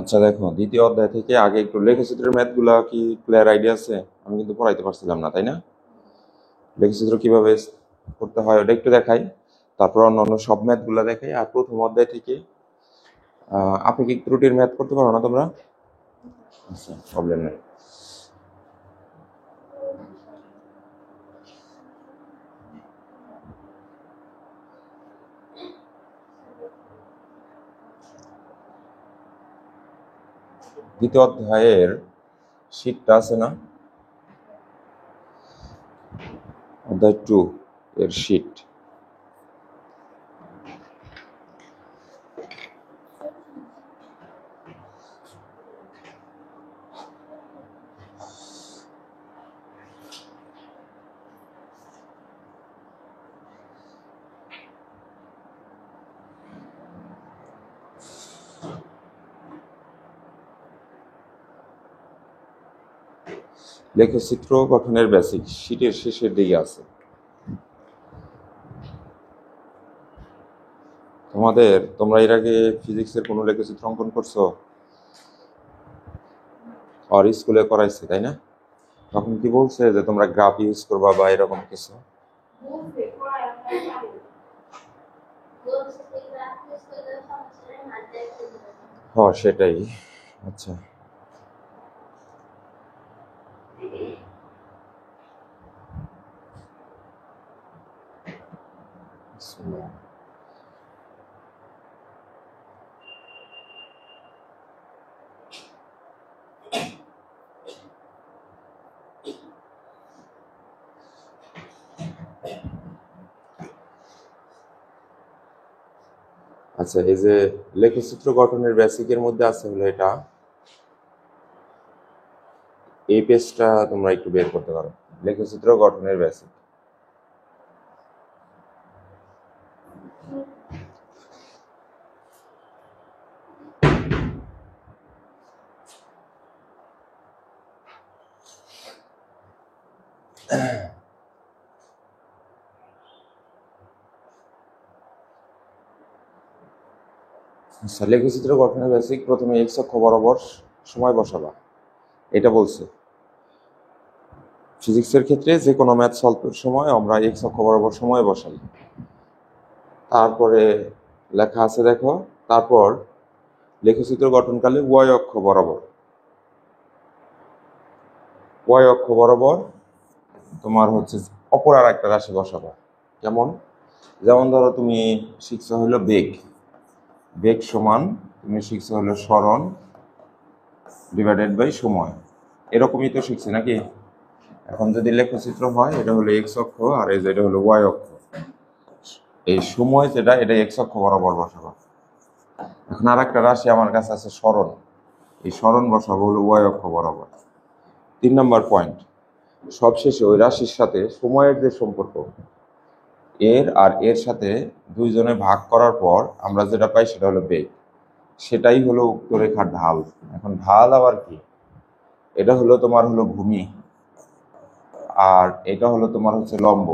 আচ্ছা দেখো, দ্বিতীয় অধ্যায় থেকে আগে একটু লেখচিত্রের ম্যাথগুলা কি ক্লিয়ার আইডিয়া আছে? আমি কিন্তু পড়াইতে পারছিলাম না, তাই না? লেখচিত্র কিভাবে করতে হয় ওটা একটু দেখাই, তারপর অন্য সব ম্যাথগুলা দেখাই। আর প্রথম অধ্যায় থেকে আপেক্ষিক ত্রুটির ম্যাথ করতে পারো না তোমরা? আচ্ছা, প্রবলেম নেই। দ্বিতীয় অধ্যায়ের শীটটা আছে না, অধ্যায় 2 এর শীট। লেখচিত্র গঠনের বেসিক শীটের শেষের দিকে আছে। তোমরা এর আগে ফিজিক্সের কোনো লেখচিত্র অঙ্কন করছো? আর স্কুলে করাইছে, তাই না? তখন কি বলছে যে তোমরা গ্রাফ ইউজ করবা বা এরকম কিছু? হ্যাঁ, সেটাই। আচ্ছা, আচ্ছা, এই যে লেখচিত্র গঠনের বেসিকের মধ্যে আছে হলো এটা, এই পেজটা তোমরা একটু বের করতে পারো। লেখচিত্র গঠনের বেসিক। আচ্ছা, লেখচিত্র গঠনের বেসিক, প্রথমে এক্স অক্ষ বরাবর সময় বসাবা, এটা বলছে। ফিজিক্সের ক্ষেত্রে যে কোনো ম্যাথ সলভের সময় আমরা এক্স অক্ষ বরাবর সময় বসাই। তারপরে লেখা আছে দেখো, তারপর লেখচিত্র গঠনকালে ওয়াই অক্ষ বরাবর তোমার হচ্ছে অপর আর একটা রাশি বসাবা। যেমন ধরো তুমি শিখছো হলো বেগ সমান, তুমি শিখছো হলো সরণ ডিভাইডেড বাই সময়, এরকমই তো শিখছি নাকি? এখন যদি লেখচিত্র হয়, এটা হলো এক্স অক্ষ আর এই যে এটা হলো ওয়াই অক্ষ। এই সময় যেটা, এটা এক্স অক্ষ বরাবর বসাবো। এখন আর একটা রাশি আমার কাছে আছে সরণ, এই সরণ বসাবো হলো ওয়াই অক্ষ বরাবর। 3 নম্বর পয়েন্ট, সবশেষে ওই রাশির সাথে সময়ের যে সম্পর্ক, এর সাথে দুইজনে ভাগ করার পর আমরা যেটা পাই সেটা হলো বেগ, সেটাই হলো উক্ত রেখার ঢাল। এখন ঢাল আবার কি? এটা হলো তোমার হলো ভূমি, আর এটা হলো তোমার হচ্ছে লম্ব।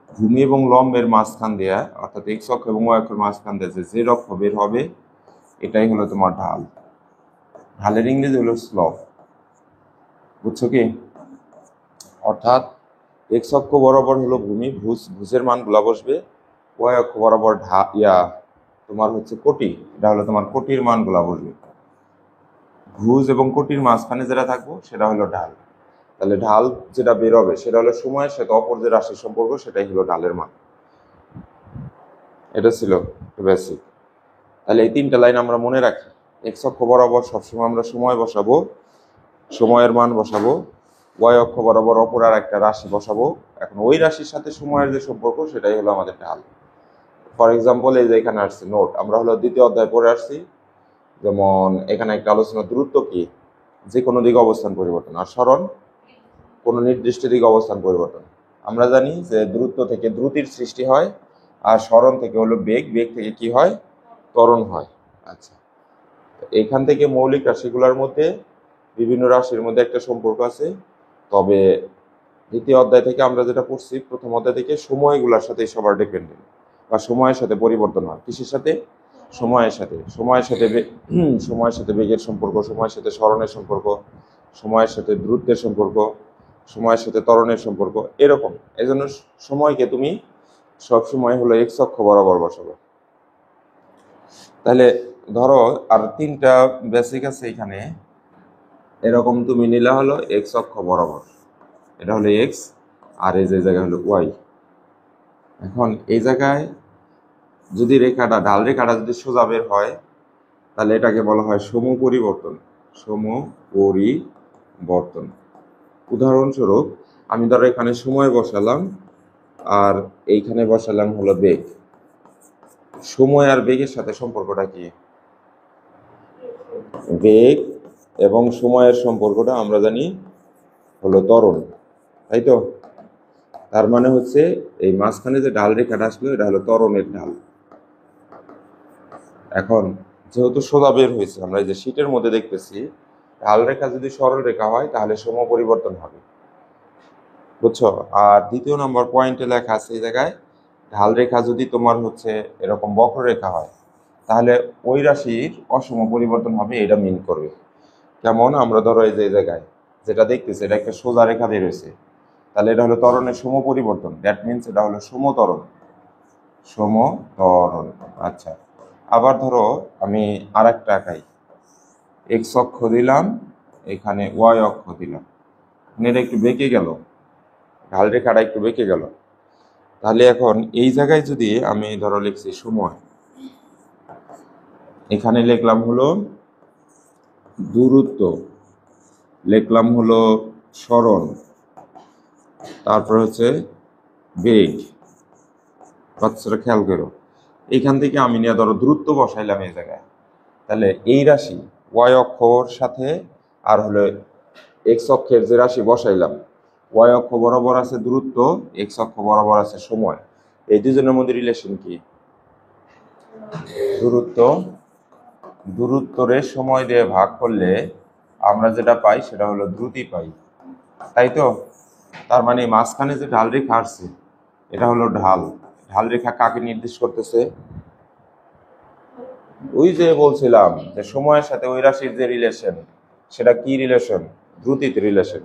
ভূমি এবং লম্বের মাঝখান দেয়া, অর্থাৎ এক্স অক্ষ এবং ওয়াই অক্ষের মাঝখান দিয়ে যে অক্ষ বের হবে, এটাই হলো তোমার ঢাল। ঢালের ইংরেজি হলো স্লপ, বুঝছো কি? অর্থাৎ এক্স অক্ষ বরাবর হলো ভূমি, ভুজের মান গুলা বসবে, ওয়াই অক্ষ বরাবর তোমার হচ্ছে কোটি, এটা হলো তোমার কোটির মান গুলা বসবে। ভুজ এবং কোটির মাঝখানে যেটা থাকবো সেটা হলো ঢাল। তাহলে ঢাল যেটা বেরোবে সেটা হলো সময়ের সাথে অপর যে রাশির সম্পর্ক, সেটাই হলো ঢালের মান। এটা ছিল বেসিক। তাহলে এই 3টা লাইন আমরা মনে রাখি। এক্স অক্ষ বরাবর সবসময় আমরা সময় বসাবো, সময়ের মান বসাবো। ওয়াই অক্ষ বরাবর অপর আর একটা রাশি বসাবো। এখন ওই রাশির সাথে সময়ের যে সম্পর্ক, সেটাই হলো আমাদের ঢাল। ফর এক্সাম্পল, এই যে এখানে আসছে নোট, আমরা হলো দ্বিতীয় অধ্যায় পড়ে আসছি। যেমন এখানে একটা আলোচনা, দূরত্ব কি? যে কোনো দিকে অবস্থান পরিবর্তন, আর সরণ কোনো নির্দিষ্ট দিকে অবস্থান পরিবর্তন। আমরা জানি যে দূরত্ব থেকে দ্রুতির সৃষ্টি হয়, আর সরণ থেকে হলো বেগ থেকে কি হয়? ত্বরণ হয়। আচ্ছা, এখান থেকে মৌলিক রাশিগুলোর মধ্যে বিভিন্ন রাশির মধ্যে একটা সম্পর্ক আছে। তবে দ্বিতীয় অধ্যায় থেকে আমরা যেটা পড়ছি, প্রথম অধ্যায় থেকে সময়গুলোর সাথে সবার ডিপেন্ডেন্ট বা সময়ের সাথে পরিবর্তন হয়। কিসের সাথে? সময়ের সাথে। সময়ের সাথে বেগের সম্পর্ক, সময়ের সাথে স্মরণের সম্পর্ক, সময়ের সাথে দ্রুতের সম্পর্ক, সময়ের সাথে ত্বরণের সম্পর্ক, এরকম। এই জন্য সময়কে তুমি সবসময় হলো এক্স অক্ষ বরাবর বসাবে। তাহলে ধরো আর তিনটা বেসিক আছে এখানে, এরকম তুমি নিলে হলো এক্স অক্ষ বরাবর, এটা হলো এক্স, আর এই যে জায়গায় হলো ওয়াই। এখন এই জায়গায় যদি রেখাটা, ঢাল রেখাটা যদি সোজা বের হয়, তাহলে এটাকে বলা হয় সমপরিবর্তন। সমপরিবর্তন। উদাহরণস্বরূপ আমি ধরো এখানে সময় বসালাম আর এইখানে বসালাম হলো বেগ। সময় আর বেগের সাথে সম্পর্কটা কি? বেগ এবং সময়ের সম্পর্কটা আমরা জানি হলো ত্বরণ, তাই তো? তার মানে হচ্ছে এই মাঝখানে যে ঢাল রেখাটা আসলো, এটা হলো ত্বরণের ঢাল। এখন যেহেতু সোজা বের হয়েছে, আমরা এই যে শীটের মধ্যে দেখতেছি, ঢাল রেখা যদি সরল রেখা হয় তাহলে সমপরিবর্তন হবে, বুঝছো? আর দ্বিতীয় নম্বর পয়েন্টে লেখা আছে এই জায়গায়, ঢাল রেখা যদি তোমার হচ্ছে এরকম বক্ররেখা হয়, তাহলে ওই রাশির অসম পরিবর্তন হবে, এটা মিন করবে। কেমন? আমরা ধরো এই যে এই জায়গায় যেটা দেখতেছি, এটা একটা সোজা রেখা বের হয়েছে, তাহলে এটা হলো ত্বরণের সমপরিবর্তন। দ্যাট মিনস এটা হলো সমত্বরণ। সমত্বরণ। আচ্ছা, আবার ধরো আমি আর একটা আঁকাই, এক্স অক্ষ দিলাম, এখানে ওয়াই অক্ষ দিলাম, এটা একটু বেঁকে গেল, ঢাল রেখাটা একটু বেঁকে গেল। তাহলে এখন এই জায়গায় যদি আমি ধরো লিখছি সময়, এখানে লিখলাম হলো দূরত্ব, লিখলাম হলো স্মরণ, তারপর হচ্ছে বেগ। বাচ্চারা খেয়াল করো, এইখান থেকে আমি নিয়ে ধরো দূরত্ব বসাইলাম এই জায়গায়, তাহলে এই রাশি ওয়াই অক্ষর সাথে আর হলো এক্স অক্ষের যে রাশি বসাইলাম, ওয়াই অক্ষ বরাবর আছে দূরত্ব, এক্স অক্ষ বরাবর আছে সময়। এই দুজনের মধ্যে রিলেশন কি? দূরত্ব। দূরত্বরে সময় দিয়ে ভাগ করলে আমরা যেটা পাই সেটা হলো দ্রুতি পাই, তাই তো? তার মানে মাঝখানে যে ঢাল রেখা আসছে, এটা হলো ঢাল। ঢাল রেখা কাকে নির্দেশ করতেছে? ওই যে বলছিলাম যে সময়ের সাথে ওই রাশির যে রিলেশন, সেটা কি রিলেশন? দ্রুতিতে রিলেশন।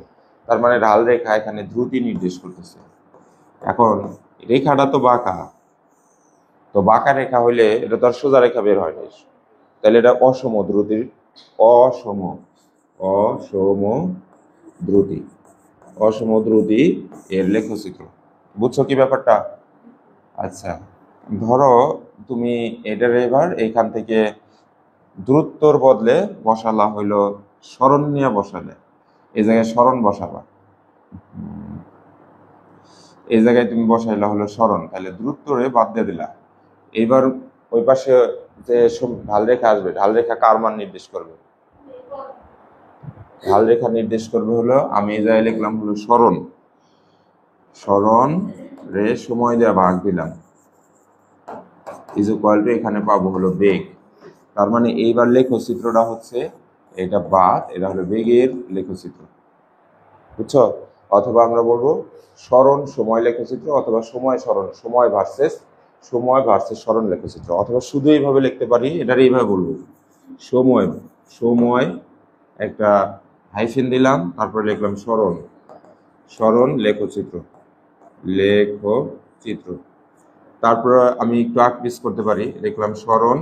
তার মানে ঢাল রেখা এখানে দ্রুতি নির্দেশ করতেছে। এখন রেখাটা তো বাঁকা, তো বাঁকা রেখা হইলে এটা তো আর সোজা রেখা বের হয় না, তাহলে এটা অসম দ্রুতির, অসম, অসম দ্রুতি, অসম দ্রুতি এর লেখচিত্র। বুঝছো কি ব্যাপারটা? আচ্ছা, ধরো তুমি এটার এবার এইখান থেকে দূরত্বর বদলে বসালা হইলো স্মরণ নিয়ে বসালে, এই জায়গায় স্মরণ বসাবা, এই জায়গায় তুমি বসাইলা হলো স্মরণ, তাহলে দূরত্বরে বাদ দিয়ে দিলা। এইবার ওই পাশে যে ঢাল রেখা আসবে, ঢাল রেখা কার মান নির্দেশ করবে? ঢাল রেখা নির্দেশ করবে হলো, আমি এই জায়গায় লিখলাম হলো স্মরণ, স্মরণ রে সময় দেওয়া ভাগ দিলাম, ইজ ইকুয়াল টু এখানে পাবো হলো বেগ। তার মানে এইবার লেখচিত্রটা হচ্ছে এটা বাদ, এটা হলো বেগের লেখচিত্র, বুঝছো? অথবা আমরা বলবো স্মরণ সময় লেখচিত্র, অথবা সময় স্মরণ, সময় ভার্সেস স্মরণ লেখচিত্র, অথবা শুধু এইভাবে লিখতে পারি, এটার এইভাবে বলবো সময়, সময় একটা হাইফেন দিলাম, তারপরে লিখলাম স্মরণ, স্মরণ লেখচিত্র, লেখচিত্র। তারপর আমি একটু আকৃষ করতে পারি, লিখলাম স্মরণ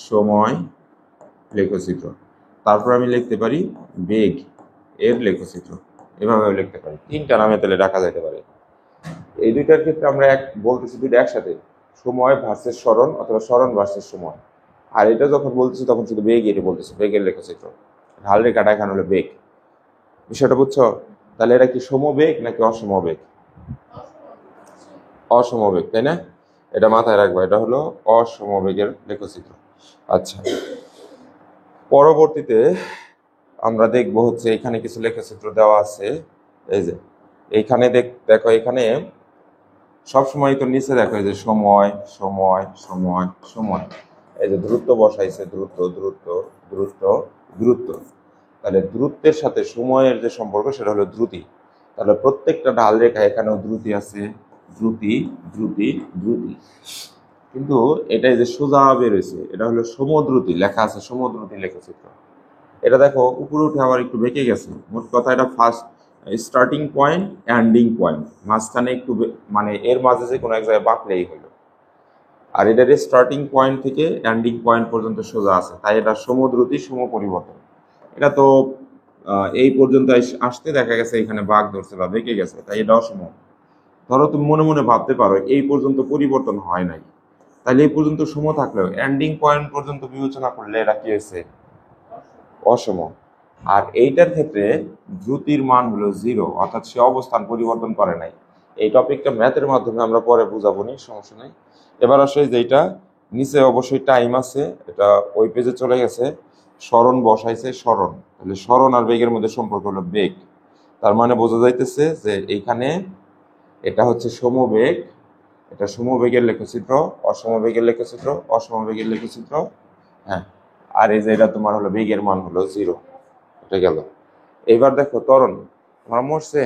সময় লেখচিত্র। তারপর আমি লিখতে পারি বেগ এর লেখচিত্র, এভাবে লিখতে পারি। তিনটা নামে তাহলে রাখা যেতে পারে। এই দুইটার ক্ষেত্রে আমরা বলতেছি দুইটা একসাথে, সময় ভার্সেস স্মরণ, অথবা স্মরণ ভার্সেস সময়। আর এটা যখন বলতেছি তখন শুধু বেগ, এটা বলতেছি বেগের লেখচিত্র। ঢাল রেখাটা এখানে হলো বেগ। বিষয়টা বুঝছো? তাহলে এটা কি সমবেগ নাকি অসমবেগ? অসমবেগ, তাই না? এটা মাথায় রাখবা, এটা হলো অসমবেগের লেখচিত্র। আচ্ছা, পরবর্তীতে আমরা দেখবো হচ্ছে এখানে কিছু লেখচিত্র দেওয়া আছে। এই যে এইখানে দেখো, এখানে সবসময় তো নিচে দেখো এই যে সময় সময় সময় সময়, এই যে দ্রুত বসাইছে, দ্রুত দ্রুত দ্রুত দ্রুত। তাহলে দ্রুতের সাথে সময়ের যে সম্পর্ক সেটা হলো দ্রুতি। তাহলে প্রত্যেকটা ঢাল রেখা এখানেও দ্রুতি আছে, দ্রুতি দ্রুতি দ্রুতি। কিন্তু এটাই যে সোজা বেরোয়েছে এটা হলো সমদ্রুতি, লেখা আছে সমদ্রুতি লেখচিত্র। এটা দেখো উপরে উঠে আবার একটু বেঁকে গেছে। মোট কথা এটা first starting point, ending point, মাঝখানে একটু মানে এর মাঝে যে কোনো এক জায়গায় বাঁকলেই হলো। আর এটার স্টার্টিং পয়েন্ট থেকে এন্ডিং পয়েন্ট পর্যন্ত সোজা আছে, তাই এটা সমদ্রুতি সমপরিবর্তন। এটা তো এই পর্যন্ত আসতে দেখা গেছে এখানে বাঁক ধরছে বা বেঁকে গেছে, তাই এটাও সম। ধরো তুমি মনে মনে ভাবতে পারো এই পর্যন্ত পরিবর্তন হয় নাই, তাহলে এই পর্যন্ত সম থাকলেও এন্ডিং পয়েন্ট পর্যন্ত বিবেচনা করলে এটা কি হয়েছে? অসম। আর এইটার ক্ষেত্রে দ্রুতির মান হলো 0, অর্থাৎ সে অবস্থান পরিবর্তন করে নাই। এই টপিকটা ম্যাথের মাধ্যমে আমরা পরে বুঝাবো নি, সমস্যা নেই। এবার আসলে যেটা নিচে অবশ্যই টাইম আছে, এটা ওই পেজে চলে গেছে। স্মরণ বসাইছে স্মরণ, তাহলে স্মরণ আর বেগের মধ্যে সম্পর্ক হলো বেগ। তার মানে বোঝা যাইতেছে যে এইখানে এটা হচ্ছে সমবেগ, এটা সমবেগের লেখচিত্র, অসমবেগের লেখচিত্র, অসমবেগের লেখচিত্র। হ্যাঁ, আর এই যে এটা তোমার হলো বেগের মান হলো 0, এটা গেল। এবার দেখো ত্বরণ, তোমার মরছে,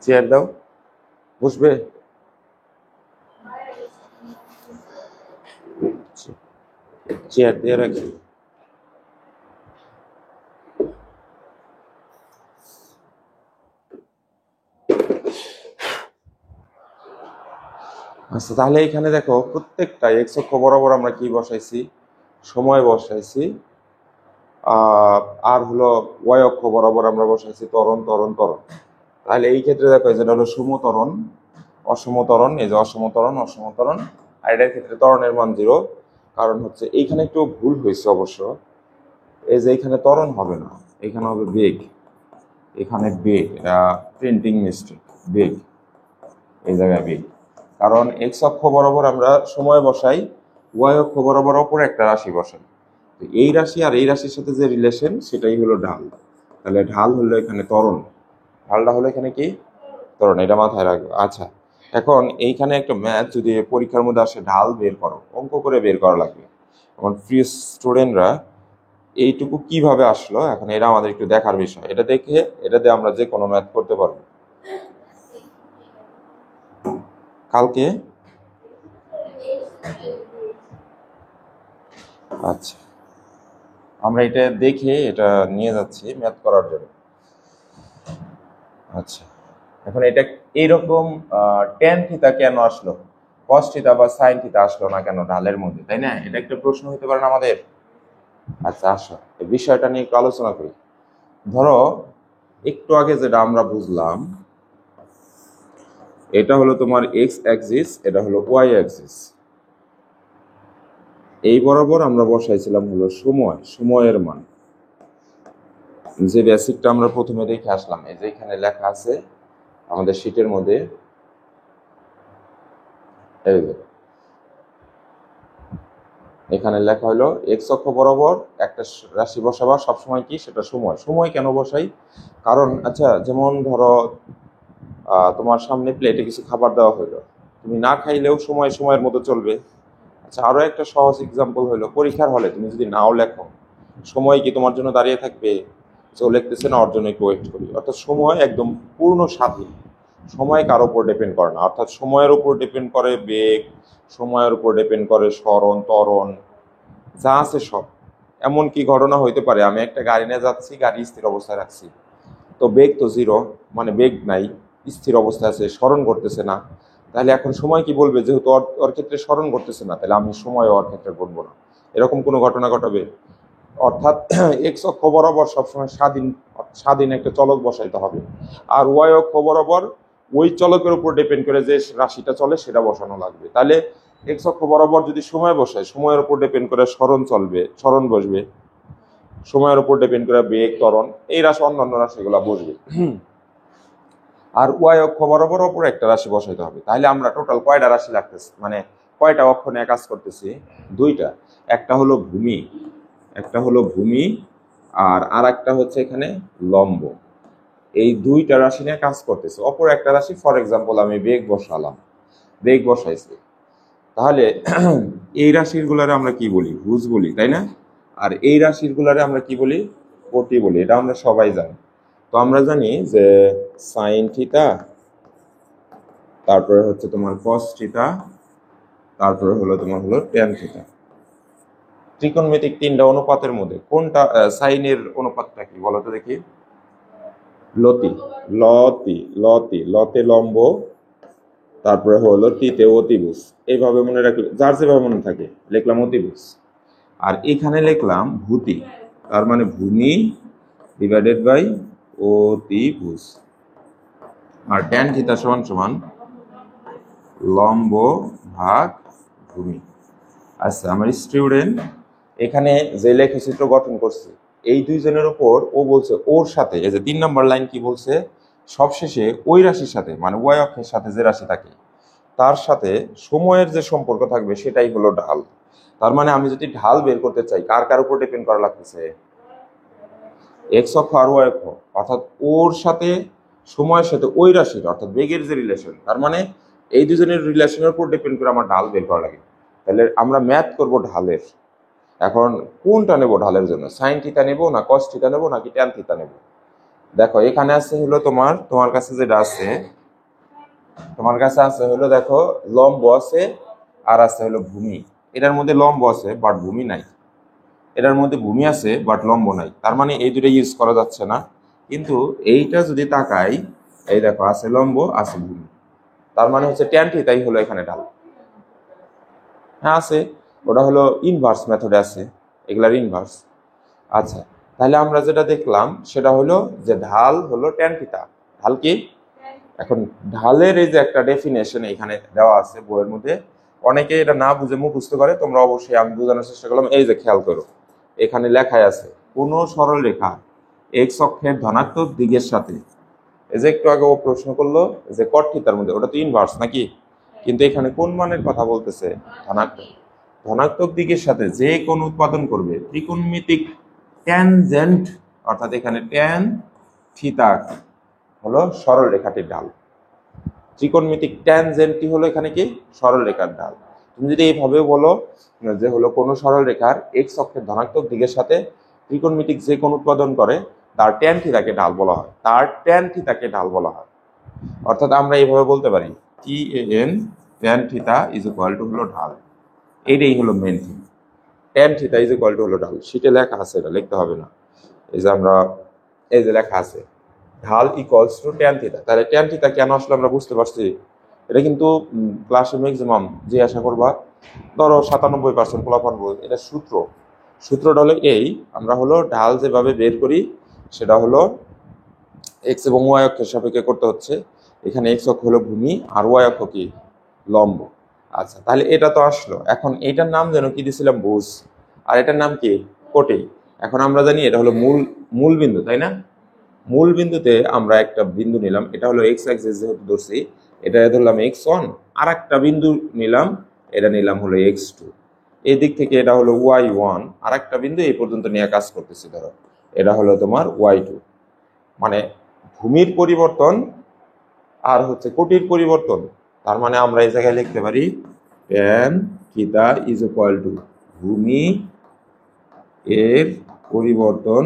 চেয়ার দাও, বসবে। চেয়ার দিয়ে রাখি। আচ্ছা, তাহলে এখানে দেখো প্রত্যেকটা এক্স অক্ষ বরাবর আমরা কি বসাইছি? সময় বসাইছি। আর হলো ওয়াই অক্ষ বরাবর আমরা বসাইছি ত্বরণ ত্বরণ ত্বরণ। তাহলে এই ক্ষেত্রে দেখো যেটা হলো সমত্বরণ, অসমত্বরণ, এই যে অসমত্বরণ অসমত্বরণ। আর এটার ক্ষেত্রে ত্বরণের মান 0, কারণ হচ্ছে এইখানে একটু ভুল হয়েছে অবশ্য। এই যে এখানে ত্বরণ হবে না, এখানে হবে বেগ। এখানে বেগ, এটা প্রিন্টিং মিস্টেক, বেগ এই জায়গায় বেগ। কারণ এক্স অক্ষ বরাবর আমরা সময় বসাই, ওয়াই অক্ষ বরাবর অপর একটা রাশি বসাই। তো এই রাশি আর এই রাশির সাথে যে রিলেশন সেটাই হলো ঢাল। তাহলে ঢাল হলো এখানে ত্বরণ, ঢালটা হলো এখানে কি? ত্বরণ, এটা মাথায় রাখবো। আচ্ছা, এখন এইখানে একটা ম্যাথ যদি পরীক্ষার মধ্যে আসে, ঢাল বের করো, অঙ্ক করে বের করা লাগবে। এখন প্রিয় স্টুডেন্টরা এইটুকু কিভাবে আসলো, এখন এটা আমাদের একটু দেখার বিষয়। এটা দেখে এটা দিয়ে আমরা যে কোনো ম্যাথ করতে পারবো। কালকে আচ্ছা, আমরা এটা দেখে এটা নিয়ে যাচ্ছি ম্যাথ করার জন্য। আচ্ছা, এখন এটা এইরকম ট্যান থিটা কেন আসলো, কস থিটা বা সাইন থিটা আসলো না কেন ঢালের মধ্যে, তাই না? এটা একটা প্রশ্ন হতে পারে না আমাদের? আচ্ছা, আসো এই বিষয়টা নিয়ে একটু আলোচনা করি। ধরো একটু আগে যেটা আমরা বুঝলাম, এটা হলো তোমার এক্স অ্যাক্সিস, এটা হলো ওয়াই অ্যাক্সিস। এই বরাবর আমরা বসাইছিলাম হলো সময়, সময়ের মান। যে বেসিকটা আমরা প্রথমে দেখে আসলাম, এই যে এখানে লেখা আছে আমাদের শীটের মধ্যে, এই যে এখানে লেখা হলো এক্স অক্ষ বরাবর একটা রাশি বসাবা সবসময় কি, সেটা সময়। সময় কেন বসাই? কারণ আচ্ছা, যেমন ধরো তোমার সামনে প্লেটে কিছু খাবার দেওয়া হলো, তুমি না খাইলেও সময় সময়ের মতো চলবে। আচ্ছা, আরো একটা সহজ এক্সাম্পল হলো পরীক্ষার হলে তুমি যদি নাও লেখো, সময় কি তোমার জন্য দাঁড়িয়ে থাকবে যে ও লিখতেছে না ওর জন্য একটু ওয়েট করি? অর্থাৎ সময় একদম পূর্ণ স্বাধীন, সময় কারোর উপর ডিপেন্ড করে না। অর্থাৎ সময়ের উপর ডিপেন্ড করে বেগ, সময়ের উপর ডিপেন্ড করে স্মরণ ত্বরণ, যা আছে সব। এমন কি ঘটনা হইতে পারে, আমি একটা গাড়ি নিয়ে যাচ্ছি, গাড়ি স্থির অবস্থায় রাখছি, তো বেগ তো 0, মানে বেগ নাই, স্থির অবস্থায় আছে, স্মরণ করতেছে না। তাহলে এখন সময় কি বলবে, যেহেতু ওর ক্ষেত্রে স্মরণ করতেছে না, তাহলে আমি সময় ওর ক্ষেত্রে করবো না, এরকম কোনো ঘটনা ঘটাবে? অর্থাৎ এক্স অক্ষ বরাবর সবসময় স্বাধীন, স্বাধীন একটা চলক বসাইতে হবে। আর ওয়াই অক্ষ বরাবর ওই চলকের উপর ডিপেন্ড করে যে রাশিটা চলে সেটা বসানো লাগবে। তাহলে এক্স অক্ষ বরাবর যদি সময় বসায়, সময়ের উপর ডিপেন্ড করে স্মরণ চলবে, স্মরণ বসবে। সময়ের উপর ডিপেন্ড করে বেগ ত্বরণ, এই রাশি অন্যান্য রাশিগুলো বসবে। আর ওয়াই অক্ষ বরাবর উপর একটা রাশি বসাইতে হবে। তাহলে আমরা টোটাল কয়টা রাশি লাগতেছে, মানে কয়টা অক্ষ নিয়ে কাজ করতেছি? 2টা। একটা হলো ভূমি, একটা হলো ভূমি, আর একটা হচ্ছে এখানে লম্ব। এই 2টা রাশি নিয়ে কাজ করতেছে। অপর একটা রাশি, ফর এক্সাম্পল আমি বেগ বসালাম, বেগ বসাইছি, তাহলে এই রাশিগুলোর আমরা কি বলি? ভুজ বলি, তাই না? আর এই রাশিগুলারে আমরা কি বলি? কোটি বলি। এটা আমরা সবাই জানি। তো আমরা জানি যে সাইন থিটা, তারপরে হচ্ছে তোমার কস থিটা, তারপরে হলো ট্যান থিটা। ত্রিকোণমিতিক তিনটা অনুপাতের মধ্যে কোনটা সাইনের অনুপাতটা কি বলো তো দেখি? লতি। লতি লতি লতে লম্ব, তারপরে হলো তিতে অতিভুজ। এইভাবে মনে রাখলে, যার যেভাবে মনে থাকে, লিখলাম অতিভুজ। আর এখানে লিখলাম ভূতি, তার মানে ভূমি ডিভাইডেড বাই অতিভুজ। আর ট্যান থিটা সমান সমান লম্ব ভাগ ভূমি। আচ্ছা, আমার স্টুডেন্ট এখানে যে লেখচিত্র গঠন করছে, এই দুইজনের উপর ও বলছে ওর সাথে, এই যে 3 নম্বর লাইন কি বলছে? সবশেষে ওই রাশির সাথে, মানে ওয়াই অক্ষের সাথে যে রাশি থাকে তার সাথে সময়ের যে সম্পর্ক থাকবে সেটাই হলো ঢাল। তার মানে আমি যদি ঢাল বের করতে চাই, কার কার উপর ডিপেন্ড করা লাগতেছে? এক্স অক্ষ আর ওয়াই অক্ষ, অর্থাৎ ওর সাথে সময়ের সাথে ওই রাশির, অর্থাৎ বেগের যে রিলেশন, তার মানে এই দুজনের রিলেশনের উপর ডিপেন্ড করে আমার ঢাল বের করা লাগে। তাহলে আমরা ম্যাথ করব ঢালের। এখন কোনটা নেব ঢালের জন্য? সাইন থিটা নেব, না কস থিটা নেব, নাকি ট্যান থিটা নেব? দেখো এখানে আছে হলো তোমার কাছে যেটা আছে, তোমার কাছে আছে হলো, দেখো লম্ব আছে আর আছে হলো ভূমি। এটার মধ্যে লম্ব আছে বাট ভূমি নাই, এটার মধ্যে ভূমি আছে বাট লম্ব নাই। তার মানে এই দুটো ইউজ করা যাচ্ছে না। কিন্তু এইটা যদি তাকাই, এই দেখো আছে লম্ব আছে ভূমি, তার মানে হচ্ছে ট্যান থিটাই হলো এখানে ঢাল। হ্যাঁ আছে, ওটা হলো ইনভার্স মেথডে আছে, এগুলার ইনভার্স। আচ্ছা, তাহলে আমরা যেটা দেখলাম সেটা হলো যে ঢাল হলো ট্যান থিটা। ঢাল কি? এখন ঢালের এই যে একটা ডেফিনেশন এখানে দেওয়া আছে বইয়ের মধ্যে, অনেকে এটা না বুঝে মুখস্থ করে। তোমরা অবশ্যই, আমি বোঝানোর চেষ্টা করলাম। এই যে খেয়াল করো, এখানে লেখাই আছে কোন সরল রেখা এক্স অক্ষের ধনাত্মক দিকের সাথে, এই যে একটু আগে ও প্রশ্ন করলো যে কট থিটার মধ্যে, ওটা তো ইনভার্স নাকি? কিন্তু এখানে কোন মানের কথা বলতেছে? ধনাত্মক। ধনাত্মক দিকের সাথে যে কোন উৎপাদন করবে ত্রিকোণমিতিক ট্যানজেন্ট, অর্থাৎ এখানে ট্যান থিটা হলো সরল রেখাটির ঢাল। ত্রিকোণমিতিক ট্যানজেন্টটি হলো এখানে কি? সরল রেখার ঢাল। তুমি যদি এইভাবে বলো যে হলো কোনো সরল রেখার এক্স অক্ষের ধনাত্মক দিকের সাথে ত্রিকোণমিতিক যে কোন উৎপাদন করে তার ট্যান থিটাকে ঢাল বলা হয়, তার ট্যান থিটাকে ঢাল বলা হয়। অর্থাৎ আমরা এইভাবে বলতে পারি T A N tan theta is equal to হলো ঢাল। এটাই হলো main thing. Tan theta is equal to হলো ঢাল। শীটে লেখা আছে, এটা লিখতে হবে না। এই যে আমরা, এই যে লেখা আছে ঢাল ইকুয়ালস টু ট্যান থিটা। তাহলে ট্যান থিটা কেন আসলে আমরা বুঝতে পারছি। এটা কিন্তু ক্লাসে ম্যাক্সিমাম যে আশা করবা, ধরো 97% ফলাফল বল, এটা সূত্রটা হলো এই, আমরা হলো ঢাল যেভাবে বের করি সেটা হলো এক্স এবং ওয়াই অক্ষের সাপেক্ষে করতে হচ্ছে। এখানে এক্স অক্ষ হলো ভূমি আর ওয়াই অক্ষ কি? লম্ব। আচ্ছা, তাহলে এটা তো আসলো। এখন এটার নাম যেন কি দিছিলাম? ভুজ। আর এটার নাম কি? কোটি। এখন আমরা জানি এটা হলো মূল বিন্দু, তাই না? মূল বিন্দুতে আমরা একটা বিন্দু নিলাম, এটা হলো এক্স অ্যাক্সিস যেহেতু ধরছি, এটা ধরলাম x1, আর একটা বিন্দু নিলাম, এটা নিলাম হলো x2। এই দিক থেকে এটা হলো y1, আর একটা বিন্দু এই পর্যন্ত নিয়ে কাজ করতেছি, ধরো এটা হলো তোমার y2। মানে ভূমির পরিবর্তন আর হচ্ছে কোটির পরিবর্তন। তার মানে আমরা এই জায়গায় লিখতে পারি tan theta is equal two ভূমি এর পরিবর্তন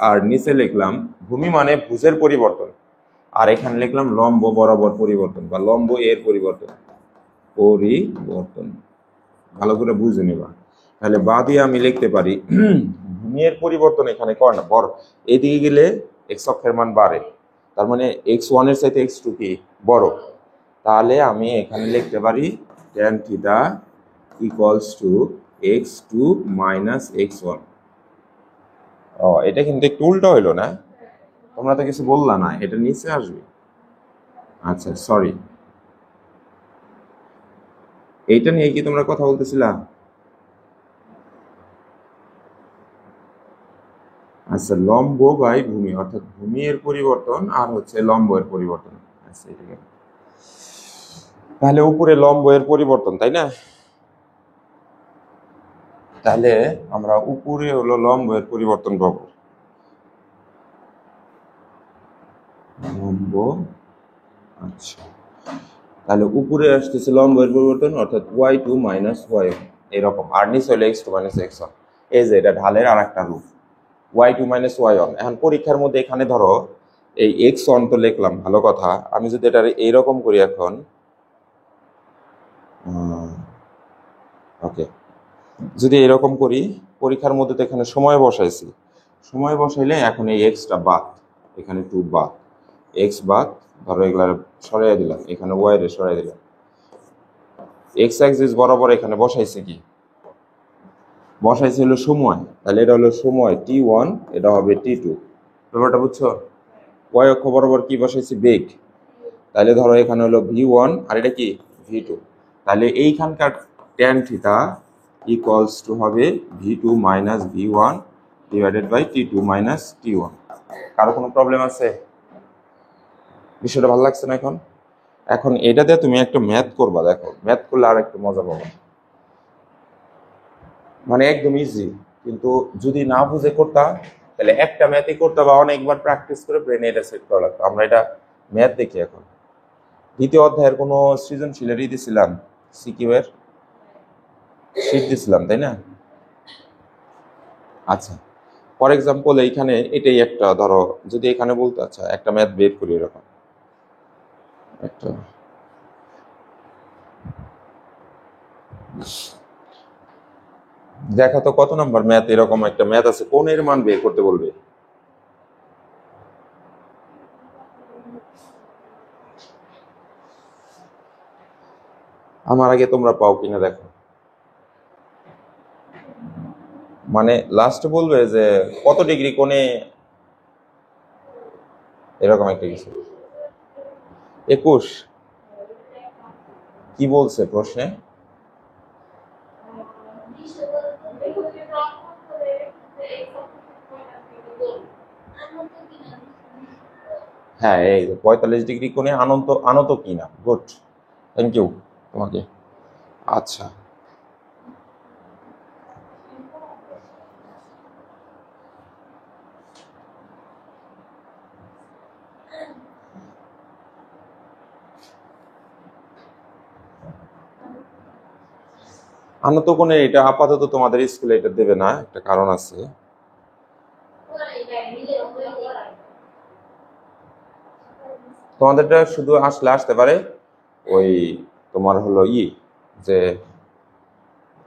আর নিচে লিখলাম ভূমি মানে ভুজের পরিবর্তন, আর এখানে লিখলাম লম্ব বরাবর পরিবর্তন বা লম্ব এর পরিবর্তন। ভালো করে বুঝে নেবা। তাহলে বা দিয়ে আমি লিখতে পারি ভূমি এর পরিবর্তন এখানে কর না, বড় এইদিকে গেলে এক্স অক্ষের মান বাড়ে, তার মানে x1 এর সাথে x2 কি বড়। তাহলে আমি এখানে লিখতে পারি tan theta equals two x2 minus x1। এটা কিন্তু একটু উল্টো হইলো না? তোমরা তো কিছু বললা না, এটা নিচে আসবে। আচ্ছা সরি, এইটা নিয়ে কি তোমরা কথা বলতেছিলা? আচ্ছা, লম্ব বাই ভূমি, অর্থাৎ ভূমি এর পরিবর্তন আর হচ্ছে লম্ব এর পরিবর্তন। আচ্ছা, এটাকে তাহলে উপরে লম্ব এর পরিবর্তন, তাই না? তাহলে আমরা উপরে হলো লম্ব এর পরিবর্তন পাবো, লম্ব। আচ্ছা, তাহলে উপরে আসতেছে লম্ব এর পরিবর্তন, অর্থাৎ y2 মাইনাস y1। এরকম, আর নিচে হলো x2 - x1। এই যে এটা ঢালের আর একটা রূপ, y2 - y1। এখন পরীক্ষার মধ্যে এখানে ধরো এই x1 তো লিখলাম, ভালো কথা। আমি যদি এটা এইরকম করি এখন, ওকে, যদি এরকম করি, পরীক্ষার মধ্যে তো এখানে সময় বসাইছি, সময় বসাইলে এখন এই এক্সটা বাদ, এখানে 2 বাদ, এক্স বাদ, ধরো এগুলা সরাই দিলাম, এখানে ওয়াই রে সরাই দিলাম, এক্স অ্যাক্সিস বরাবর এখানে বসাইছে কি, বসাইছে হলো সময়, তাহলে এটা হলো সময় t1, এটা হবে t2। ব্যাপারটা বুঝছো? ওয়াই অক্ষ বরাবর কি বসাইছি, বেগ। তাহলে ধরো এখানে হলো v1 আর এটা কি v2, তাহলে এইখানকার tan থিটা ইকুয়ালস টু হবে v2 - v1 divided by t2 - t1। কারো কোনো প্রবলেম আছে? বিষয়টা ভালো লাগছে না? এখন এখন এটা দিয়ে তুমি একটা ম্যাথ করবা, দেখো ম্যাথ করলে আর একটু মজা পাবা, মানে একদম ইজি। কিন্তু যদি না বুঝে করতা, তাহলে একটা ম্যাথই করতে বা অনেকবার প্র্যাকটিস করে ব্রেনে এটা সেট করা লাগতো। আমরা এটা ম্যাথ দেখি এখন। দ্বিতীয় অধ্যায়ের কোনো সৃজনশীলেরই দিছিলাম, সিকিউ এর শীট দিছিলাম, তাই না? আচ্ছা, ফর এক্সাম্পল এইখানে এটাই একটা, ধরো যদি এখানে বলতো, আচ্ছা একটা ম্যাথ বের করি এরকম একটা, দেখা তো কত নাম্বার ম্যাথ, এরকম একটা ম্যাথ আছে, কোণের মান বের করতে বলবে। আমার আগে তোমরা পাও কিনা দেখো। মানে লাস্ট বলবে যে কত ডিগ্রি কোণে, এরকম একটা কিছু। 21 কি বলছে প্রশ্নে? হ্যাঁ, এই 45 ডিগ্রি কোণে আনত আনত কিনা। গুড, থ্যাংক ইউ তোমাকে। আচ্ছা, আনত কোণে এটা আপাতত তোমাদের স্কুলে এটা দেবে না, একটা কারণ আছে। তোমাদেরটা শুধু আসলে আসতে পারে ওই তোমার হলো যে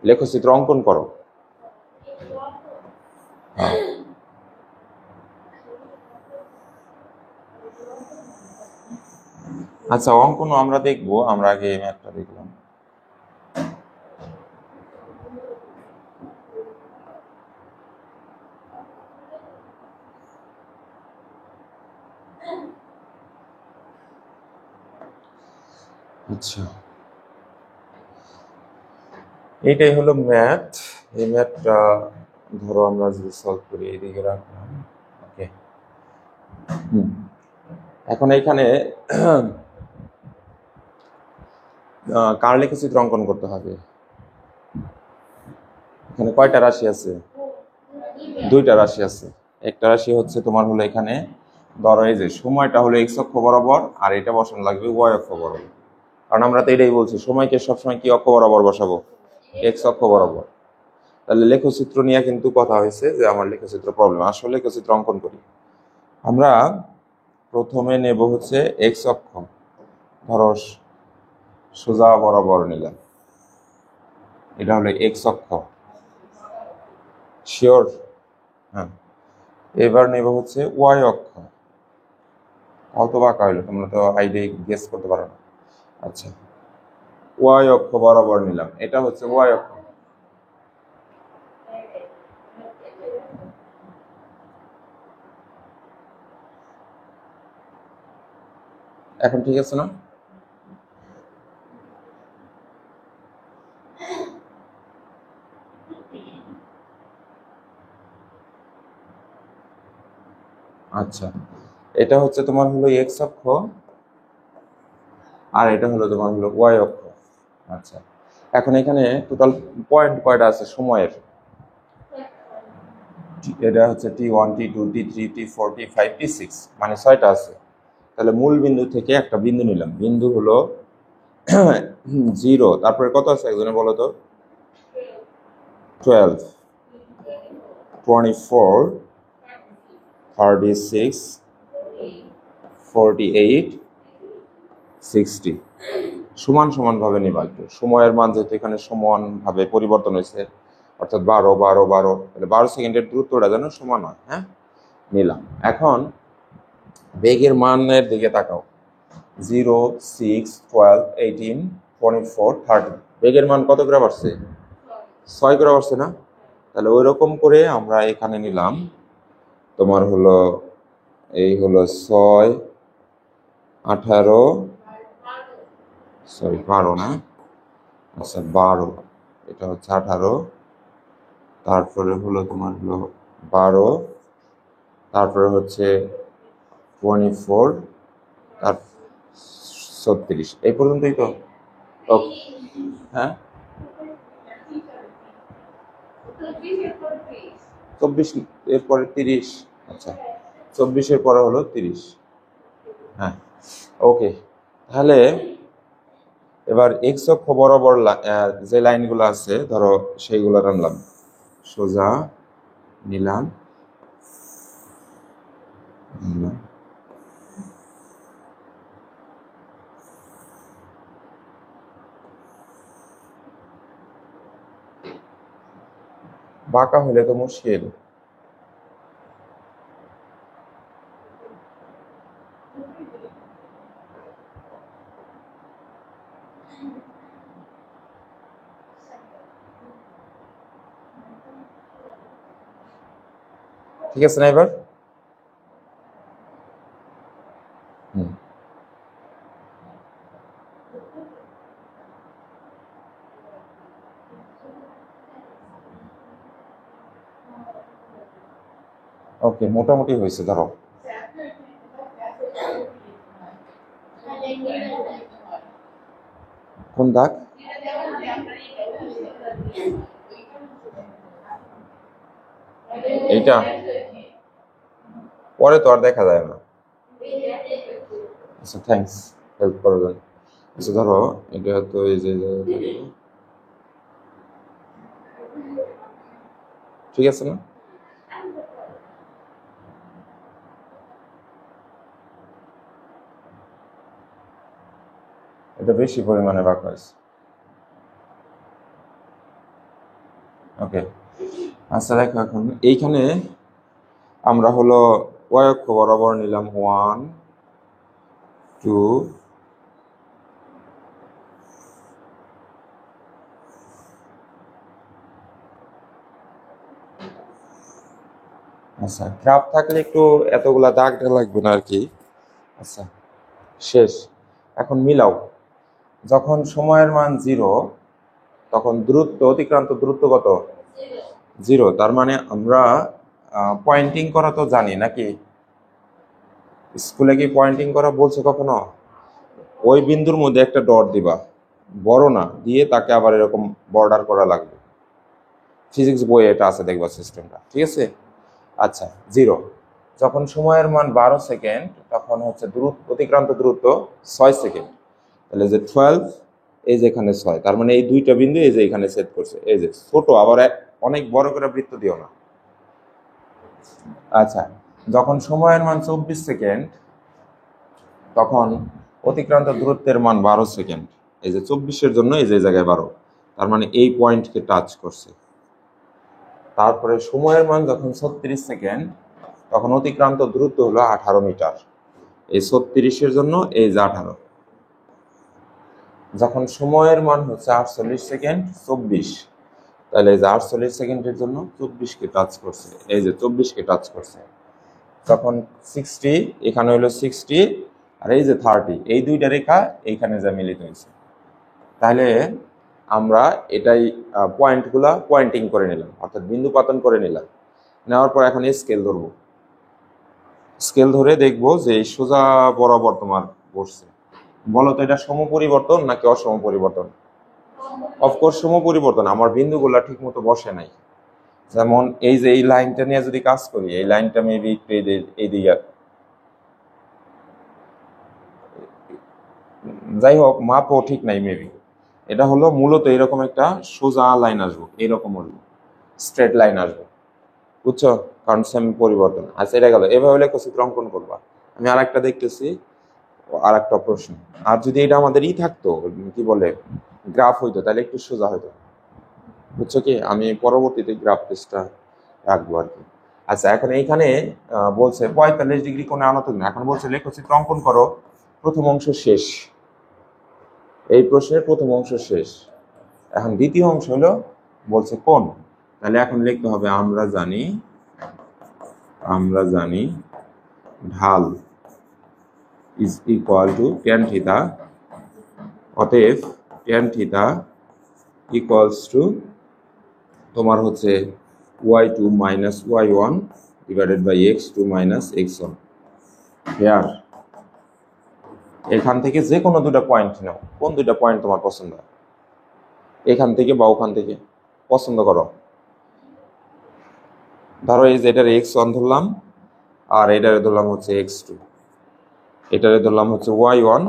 লেখচিত্র অঙ্কন করো। হ্যাঁ, আচ্ছা অঙ্কন আমরা দেখবো, আমরা আগে এই ম্যাথটা দেখলাম। আচ্ছা, এইটাই হলো ম্যাথ। এই ম্যাথটা ধরো আমরা যদি সলভ করি, এইদিকে রাখলাম, ওকে। এখন এইখানে কার লেখচিত্র অঙ্কন করতে হবে। এখানে কয়টা রাশি আছে? দুইটা রাশি আছে। একটা রাশি হচ্ছে তোমার হলো এখানে, ধরো এই যে সময়টা হলো এক্স অক্ষ বরাবর, আর এটা বসানো লাগবে ওয়াই অক্ষ বরাবর। কারণ আমরা তো এটাই বলছি, সময়কে সবসময় কি অক্ষ বরাবর বসাবো? এক্স অক্ষ বরাবর। তাহলে লেখচিত্র নিয়ে কিন্তু কথা হয়েছে যে আমার লেখচিত্র প্রবলেম, আসলে লেখচিত্র অঙ্কন করি। আমরা প্রথমে নেব হচ্ছে এক্স অক্ষ, ধরো সোজা বরাবর নিলাম, এটা হলো এক্স অক্ষ, শিওর? হ্যাঁ, এবার নেব হচ্ছে ওয়াই অক্ষ, কত বাঁকা হইলো, তোমরা তো আইডিয়া গেস করতে পারো না। আচ্ছা, ওয়াই অক্ষ বরাবর নিলাম, এটা হচ্ছে ওয়াই অক্ষ। এখন ঠিক আছে না? আচ্ছা, এটা হচ্ছে তোমার হলো এক্স অক্ষ, আর এটা হলো তোমার হলো ওয়াই অক্ষ। আচ্ছা, এখন এখানে টোটাল পয়েন্ট কয়টা আছে সময়ের? এটা হচ্ছে t1 t2 t3 t4 t5 t6, মানে 6টা আছে। তাহলে মূল বিন্দু থেকে একটা বিন্দু নিলাম, বিন্দু হলো 0, তারপরে কত আছে একজনে বলো তো? 12, 24, 36, 48, 60 সমান সমানভাবে নিবা একটু। সময়ের মান যেহেতু এখানে সমানভাবে পরিবর্তন হয়েছে, অর্থাৎ 12, 12, 12, তাহলে 12 সেকেন্ডের দূরত্বটা যেন সমান হয়। হ্যাঁ, নিলাম। এখন বেগের মানের দিকে তাকাও। 0, 6, 12, 18, 24, 30। বেগের মান কত করে বাড়ছে? 6 করে বাড়ছে না? তাহলে ওই রকম করে আমরা এখানে নিলাম তোমার হলো, এই হলো 6, 18, সরি 12 না, আচ্ছা 12, এটা হচ্ছে 18, তারপরে হলো তোমার হলো 12, তারপরে হচ্ছে 24, তার 36, এই পর্যন্তই তো। ওকে, হ্যাঁ 24, এরপরে 30, আচ্ছা 24-এর পরে হলো 30। হ্যাঁ, ওকে। তাহলে এবার এক্স অক্ষ বরাবর যে লাইনগুলো আছে ধরো সেইগুলো টানলাম, সোজা নিলাম, বাঁকা হলে তো মুশকিল। ঠিক আছে না এবার? হুম, ওকে, মোটামুটি হয়েছে ধরো। কোন দাগ? এইটা পরে তো আর দেখা যায় না। আচ্ছা, থ্যাঙ্কস হেল্প করার জন্য। আচ্ছা ধরো এটা তো এই যে ঠিক আছে না? এটা বেশি পরিমাণে বাঁকা হয়েছে। ওকে, আচ্ছা দেখো এখন এইখানে আমরা হলো ওয়াই অক্ষ বরাবর নিলাম 1, 2, আচ্ছা গ্রাফ থাকলে একটু এতগুলা দাগ লাগবে না আর কি। আচ্ছা শেষ। এখন মিলাও। যখন সময়ের মান 0, তখন দূরত্ব, অতিক্রান্ত দূরত্ব কত? 0। তার মানে আমরা পয়েন্টিং করা তো জানি নাকি? স্কুলে কি পয়েন্টিং করা বলছে কখনো? ওই বিন্দুর মধ্যে একটা ডট দিবা, বড় না দিয়ে তাকে আবার এরকম বর্ডার করা লাগবে। ফিজিক্স বইয়ে এটা আছে, দেখবা সিস্টেমটা। ঠিক আছে? আচ্ছা 0, যখন সময়ের মান 12 সেকেন্ড, তখন হচ্ছে অতিক্রান্ত দূরত্ব 6 সেকেন্ড। তাহলে যে 12, এই যে এখানে 6, তার মানে এই দুইটা বিন্দু এই যে এখানে সেট করছে। এই যে ছোট, আবার অনেক বড় করে বৃত্ত দিও না। আচ্ছা, যখন সময়ের মান 24 সেকেন্ড, তখন অতিক্রান্ত দূরত্বের মান 12 সেকেন্ড। এই যে 24-এর জন্য এই যে জায়গায় 12, তার মানে এই পয়েন্টকে টাচ করছে। তারপরে সময়ের মান যখন 36 সেকেন্ড, তখন অতিক্রান্ত দূরত্ব হলো 18 মিটার। এই 36-এর জন্য এই যে 18। যখন সময়ের মান হচ্ছে 48 সেকেন্ড, 24, তাহলে এই যে 48 সেকেন্ডের জন্য 24-কে টাচ করছে, এই যে 24-কে টাচ করছে। তখন 60, এখানে হলো 60, আর এই যে 30, এই দুইটা রেখা এইখানে যা মিলিত হয়েছে। তাহলে আমরা এটাই পয়েন্টগুলা পয়েন্টিং করে নিলাম, অর্থাৎ বিন্দু পাতন করে নিলাম। নেওয়ার পর এখন স্কেল ধরবো। স্কেল ধরে দেখবো যে এই সোজা বরাবর তোমার বসছে। বলো তো এটা সমপরিবর্তন নাকি অসম পরিবর্তন? অফকোর্স সমপরিবর্তন। আমার বিন্দুগুলা ঠিক মতো বসে নাই। যেমন এই যে এই লাইনটা নিয়ে যদি কাজ করি, এই লাইনটা মেবি একটু এইদিকে, যাই হোক মাপও ঠিক নাই মেবি। এটা হলো মূলত এরকম একটা সোজা লাইন আসবো, এরকম আসবো। স্ট্রেট লাইন আসবে, বুঝছো? কারণ সেম পরিবর্তন। আচ্ছা, এটা গেল। এভাবে লেখচিত্র অঙ্কন করবা। আমি আর একটা দেখতেছি, আর একটা প্রশ্ন। আর যদি এটা আমাদের থাকতো, কি বলে, গ্রাফ হইতো, তাহলে একটু সোজা হইতো, বুঝছো কি? আমি পরবর্তীতে গ্রাফ টেস্টটা রাখবো আর কি। আচ্ছা, এখন এইখানে বলছে 45 ডিগ্রি কোণে আনত কিনা। এখন বলছে লেখচিত্র অঙ্কন করো, প্রথম অংশ শেষ। এই প্রশ্নের প্রথম অংশ শেষ। এখন দ্বিতীয় অংশ হলো বলছে কোণ। তাহলে এখন লিখতে হবে আমরা জানি ঢাল is equal to tan theta. অতএব ট্যান থিটা ইকুয়ালস টু তোমার হচ্ছে y2 minus y1 divided by x2 minus x1। Here এখান থেকে যে কোনো দুটো পয়েন্ট নাও, কোন দুটো পয়েন্ট তোমার পছন্দ হয়, এখান থেকে বা ওখান থেকে পছন্দ করো। ধরো এই যে এটার x1 ধরলাম, আর এটারে ধরলাম হচ্ছে x2, এটারে ধরলাম হচ্ছে y1,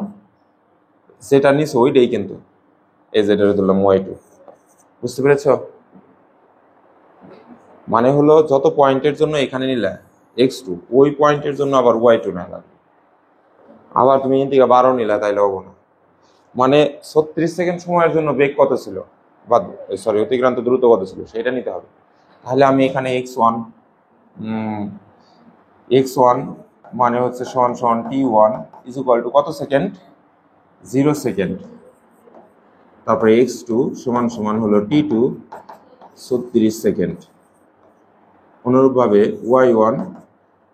যেটা নিচে ওইটাই কিন্তু এই যে এটারে ধরলাম y2। বুঝতে পেরেছ? মানে হলো যত পয়েন্টের জন্য এখানে নিলে x2, ওই পয়েন্টের জন্য আবার y2 না লাগবে। আবার তুমি এখান থেকে 12 নিলা, তাইলে হবো না। মানে 36 সেকেন্ড সময়ের জন্য বেগ কত ছিল, বা সরি অতিক্রান্ত দ্রুত কত ছিল, সেটা নিতে হবে। তাহলে আমি এখানে x1 মানে হচ্ছে সমান সমান t1 ইজ ইকুয়াল টু কত সেকেন্ড, 0 সেকেন্ড। তারপরে x2 সমান সমান হলো t2 36 সেকেন্ড। অনুরূপভাবে y1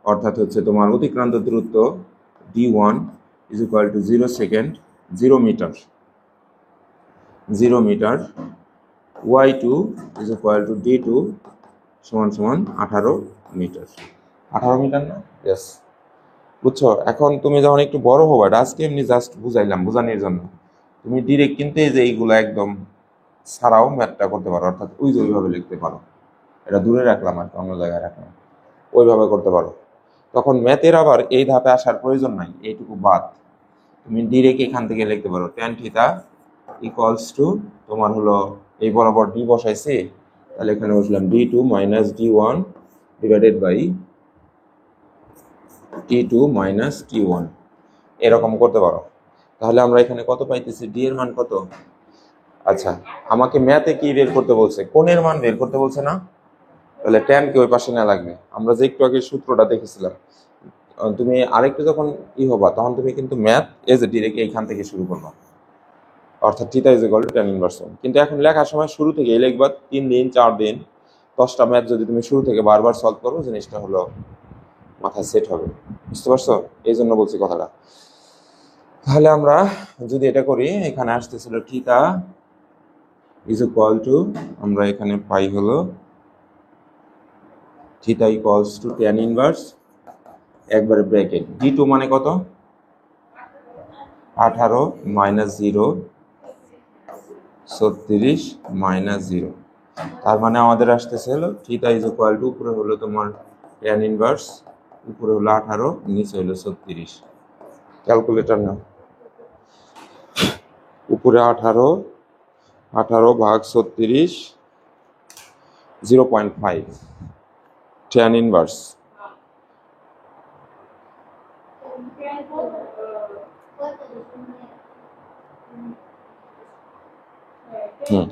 অর্থাৎ হচ্ছে তোমার অতিক্রান্ত দূরত্ব d1 is equal to 0 second, 0 metre. y2 is equal to d2 সমান সমান 18 মিটার। 18 মিটার না? ইয়েস। বুঝছো? এখন তুমি যখন একটু বড় হবো, এটা আজকে এমনি জাস্ট বুঝাইলাম বোঝানোর জন্য, তুমি ডিরেক্ট কিন্তু এই যে এইগুলো একদম ছাড়াও ম্যাথটা করতে পারো, অর্থাৎ ওই যে ওইভাবে লিখতে পারো। এটা দূরে রাখলাম আর অন্য জায়গায় রাখলাম, ওইভাবে করতে পারো। তখন ম্যাথের আবার এই ধাপে আসার প্রয়োজন নাই, এইটুকু বাদ। তুমি ডিরেক্ট এখান থেকে লিখতে পারো ট্যান থিটা ইকুয়ালস টু তোমার হলো এই বরাবর ডি বসাইছি, তাহলে এখানে বসলাম d2 minus d1 divided by t2 minus t1, এরকম করতে পারো। তাহলে আমরা এখানে কত পাইতেছি, ডি এর মান কত? আচ্ছা, আমাকে ম্যাথে কি বের করতে বলছে, কোণের মান বের করতে বলছে না? তাহলে ট্যান কে ওই পাশে না লাগবে। আমরা যে একটু আগে সূত্রটা দেখেছিলাম, তুমি আরেকটু যখন হবা, তখন তুমি কিন্তু ম্যাথ এজ এ ডিরেক্ট এইখান থেকে শুরু করবা, অর্থাৎ theta is equal to tan inverse 1। কিন্তু এখন লেখার সময় শুরু থেকে লিখবা, 3 দিন 4 দিন 10টা ম্যাথ যদি তুমি শুরু থেকে বারবার সলভ করো, জিনিসটা হলো মাথায় সেট হবে। বুঝতে পারছো? এই জন্য বলছি কথাটা। তাহলে আমরা যদি এটা করি, এখানে আসতেছিল থিটা ইজ ইকুয়াল টু, আমরা এখানে পাই হলো theta equals two tan inverse একবারে ব্র্যাকেট d2 মানে কত, 18 মাইনাস 0 36 মাইনাস 0। তার মানে আমাদের আসতেছে হলো থিটা ইজ ইকুয়াল টু, উপরে হলো তোমার ট্যান ইনভার্স, উপরে হলো 18, নিচে হলো 36। ক্যালকুলেটর নাও। উপরে 18 ভাগ 36, 0.5 ট্যান ইনভার্স। হুম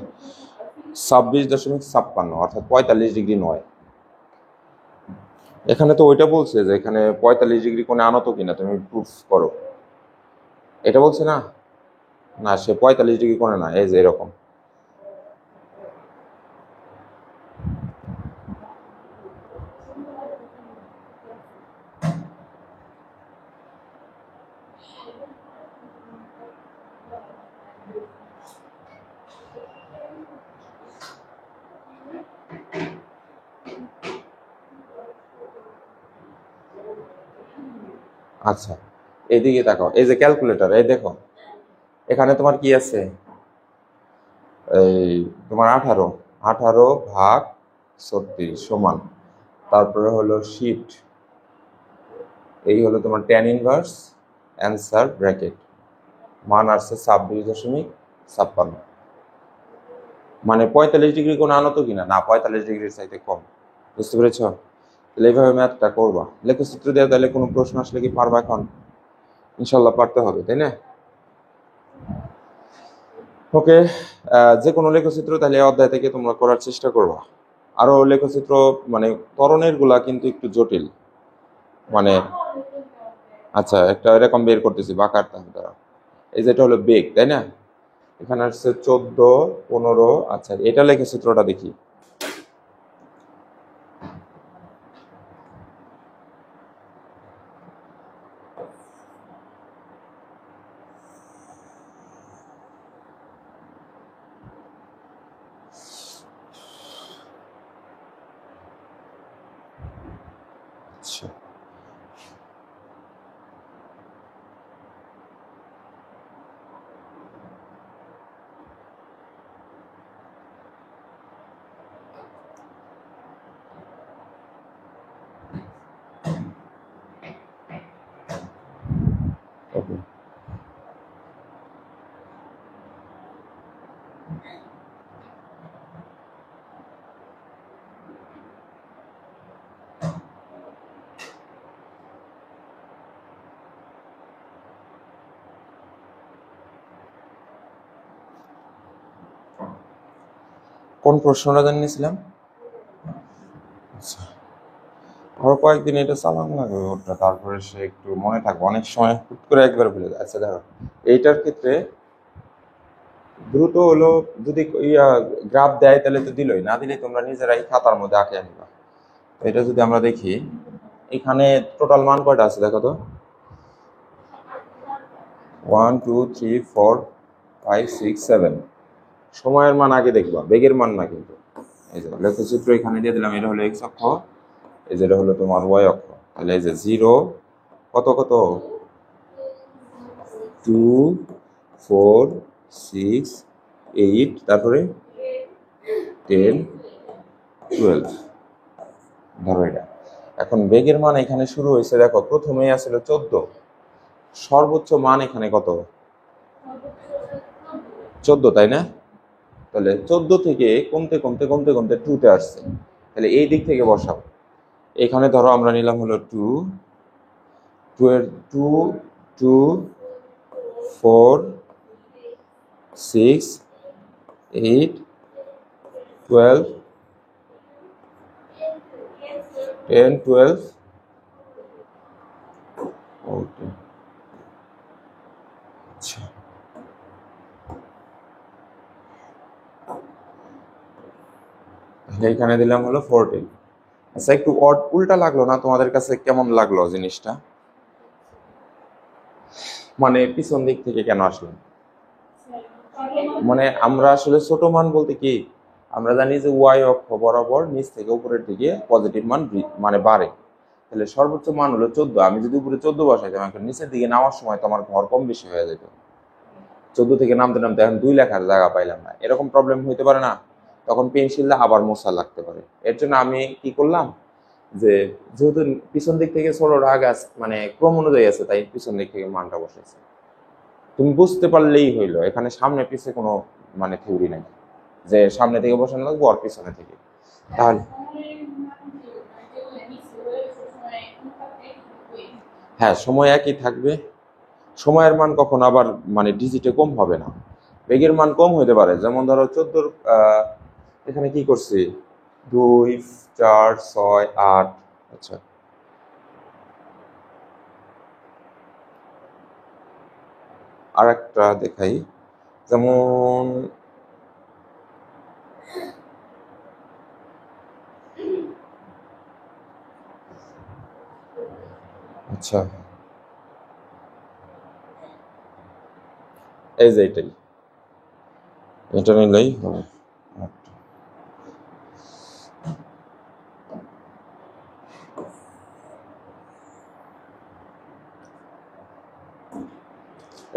26.56, অর্থাৎ 45°9। এখানে তো ওইটা বলছে যে এখানে 45 ডিগ্রি কোণে আনত কিনা, তুমি প্রুফ করো। এটা বলছে না, না সে 45 ডিগ্রি কোণে না, এই যে এরকম। আচ্ছা, এদিকে দেখো, এই যে ক্যালকুলেটর, এই দেখো এখানে তোমার কি আছে, এই তোমার 18 ভাগ 36 সমান, তারপরে হলো শিফট, এই হলো তোমার ট্যান ইনভার্স, অ্যান্সার ব্র্যাকেট, মান আসছে 26.56। মানে 45 ডিগ্রি কোণ আনত কিনা, না 45 ডিগ্রির চাইতে কম। বুঝতে পেরেছ? তাহলে এইভাবে ম্যাথটা করবা। লেখচিত্র দেওয়া, তাহলে কোনো প্রশ্ন আসলে কি পারবা এখন? ইনশাল্লাহ পারতে হবে, তাই না? ওকে, যে কোনো লেখচিত্র তাহলে এই অধ্যায় থেকে তোমরা করার চেষ্টা করবা। আরো লেখচিত্র মানে ত্বরণের গুলা কিন্তু একটু জটিল, মানে আচ্ছা একটা এরকম বের করতেছি বাঁকার দ্বারা। এই যেটা হলো বেগ, তাই না? এখানে আসছে 14, 15। আচ্ছা এটা লেখচিত্রটা দেখি। আচ্ছা ওকে, কোন প্রশ্নটা জানিয়েছিলাম? আচ্ছা আরো কয়েকদিন এটা চালান লাগবে ওটা, তারপরে সে একটু মনে থাকবে। অনেক সময় হুট করে একবার ভুলে যায়। আচ্ছা দেখো, এইটার ক্ষেত্রে দ্রুত হলো যদি গ্রাফ দেয় তাহলে তো দিলই, না দিলে তোমরা নিজেরাই খাতার মধ্যে আঁকে আনবা। এটা যদি আমরা দেখি, এখানে টোটাল মান কয়টা আছে দেখো তো। 1 2 3 4 5 6 7। সময়ের মান আগে দেখবা, বেগের মান না কিন্তু। এই যে লেখচিত্র এখানে দিয়ে দিলাম, এটা হলো এক্স অক্ষ, এই যেটা হলো তোমার ওয়াই অক্ষ। তাহলে এই যে 0 কত কত 2 4 6 8, তারপরে 10 12। ধরো এটা। এখন বেগের মান এখানে শুরু হয়েছে দেখো, প্রথমেই আসলে 14, সর্বোচ্চ মান এখানে কত 14, তাই না? তাহলে 14 থেকে কমতে কমতে কমতে কমতে 2-তে আসছে। তাহলে এই দিক থেকে বসাও। এখানে ধরো আমরা নিলাম হলো 2, 2 এর 2 2 4 6 8 12 10 12 ওকে। আচ্ছা এখানে দিলাম হলো 14। আচ্ছা একটু উল্টা লাগলো না তোমাদের কাছে? কেমন লাগলো জিনিসটা? মানে পিছন দিক থেকে কেন আসলো? মানে আমরা আসলে ছোট মান বলতে কি, আমরা জানি যে ওয়াই অক্ষ বরাবর নিচ থেকে উপরের দিকে পজিটিভ মান মানে বাড়ে। তাহলে সর্বোচ্চ মান হলো 14। আমি যদি উপরে 14 বসাইতাম, এখন নিচের দিকে নামার সময় তো আমার ঘর কম বেশি হয়ে যেত। 14 থেকে নামতে নামতে এখন 2 লেখার জায়গা পাইলাম না, এরকম প্রবলেম হইতে পারে না? তখন পেন্সিল দিয়ে আবার মোছা লাগতে পারে। এর জন্য আমি কি করলাম, যে যেহেতু পিছন দিক থেকে ষোলোটা আগে মানে ক্রম অনুযায়ী আছে, তাই পিছন দিক থেকে মানটা বসেছে। তুমি বুঝতে পারলেই হইলো, এখানে সামনে পিছে কোনো মানে থিওরি নাই যে সামনে থেকে বসানো লাগবো আর পিছনে থেকে। তাহলে হ্যাঁ সময় একই থাকবে। সময়ের মান কখন আবার মানে ডিজিটে কম হবে না, বেগের মান কম হইতে পারে। যেমন ধরো 14 এখানে কি করছি 2 4 6 8। আচ্ছা আর একটা দেখাই, যেমন আচ্ছা এই যে এটাই, এটা নিলেই হবে।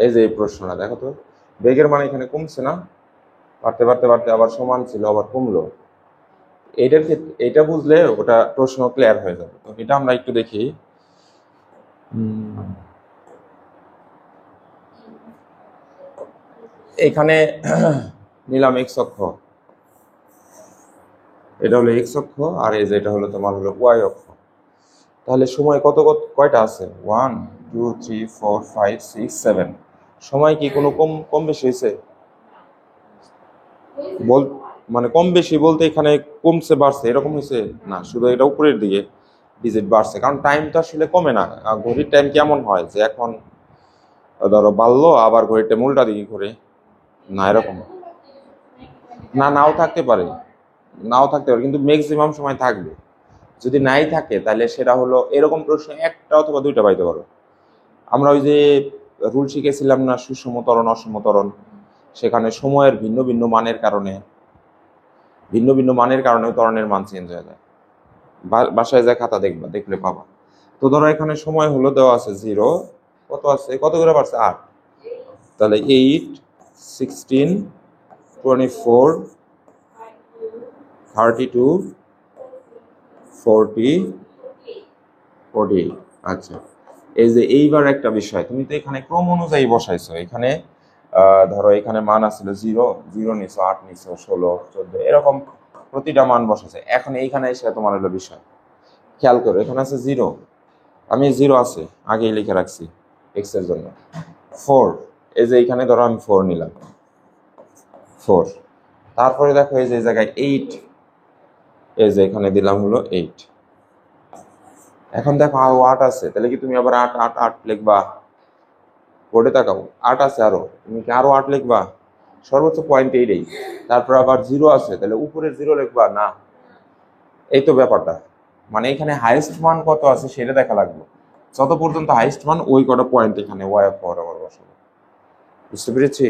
এই যে এই প্রশ্নটা দেখো তো, বেগের মান এখানে কমছে না, বাড়তে বাড়তে বাড়তে আবার সমান ছিল আবার কমলো। এটার ক্ষেত্রে এটা বুঝলে ওটা প্রশ্ন ক্লিয়ার হয়ে যাবে। তো এটা আমরা একটু দেখি। এখানে নিলাম এক্স অক্ষ, এটা হলো এক্স অক্ষ, আর এই যে এটা হলো তোমার হলো ওয়াই অক্ষ। তাহলে সময় কত কত কয়টা আছে? 1 2 3 4 5 6 7। সময় কি কোনো কম কম বেশি হয়েছে? বল, মানে কম বেশি বলতে এখানে কমছে বাড়ছে এরকম হয়েছে না, শুধু এটা উপরের দিকে ডিজিট বাড়ছে, কারণ টাইম তো আসলে কমে না। ঘড়ির টাইম কেমন হয় যে এখন ধরো বাড়লো আবার ঘড়ির টাইম উল্টা দিকে ঘুরে, না এরকম না। নাও থাকতে পারে, নাও থাকতে পারে, কিন্তু ম্যাক্সিমাম সময় থাকবে। যদি নাই থাকে তাহলে সেটা হলো এরকম প্রশ্ন একটা অথবা দুইটা পাইতে পারো। আমরা ওই যে রুল শিখেছিলাম না, সুষম ত্বরণ অসম ত্বরণ, সেখানে সময়ের ভিন্ন ভিন্ন মানের কারণে ত্বরণের মান চেঞ্জ হয়ে যায়। বাসায় যায় খাতা দেখবা, দেখলে পাবা। তো ধরো এখানে সময় হলো দেওয়া আছে 0, কত আছে, কত করে পারছে 8, তাহলে 8 16 24 32 40 48। আচ্ছা, এই যে এইবার একটা বিষয়, তুমি তো এখানে ক্রম অনুযায়ী বসাইছো। এখানে ধরো এখানে মান আছিল 0, 0 নিছো, 8 নিছো, 16 14 এরকম প্রতিটা মান বসাইছে। এখন এইখানে এসে তোমার হলো বিষয় খেয়াল করো, এখানে আছে 0, আমি 0 আছে আগেই লিখে রাখছি এক্স এর জন্য। 4, এই যে এখানে ধরো আমি 4 নিলাম, 4। তারপরে দেখো এই যে জায়গায় 8, এই যে এখানে দিলাম হলো 8। এখন দেখো আরো 8 আছে, তাহলে কি তুমি আবার 8 8 8 লিখবা? বোর্ডে তাকাও, 8 আছে আরো, তুমি কি আরো 8 লিখবা? সর্বোচ্চ পয়েন্ট এইটাই। তারপর আবার 0 আছে, তাহলে উপরের 0 লিখবা না? এই তো ব্যাপারটা, মানে এখানে হাইয়েস্ট মান কত আছে সেটা দেখা লাগবে। যত পর্যন্ত হাইয়েস্ট মান ওই কটা পয়েন্ট এখানে ওয়াই অফ বরাবর বসাবো। বুঝতে পেরেছি?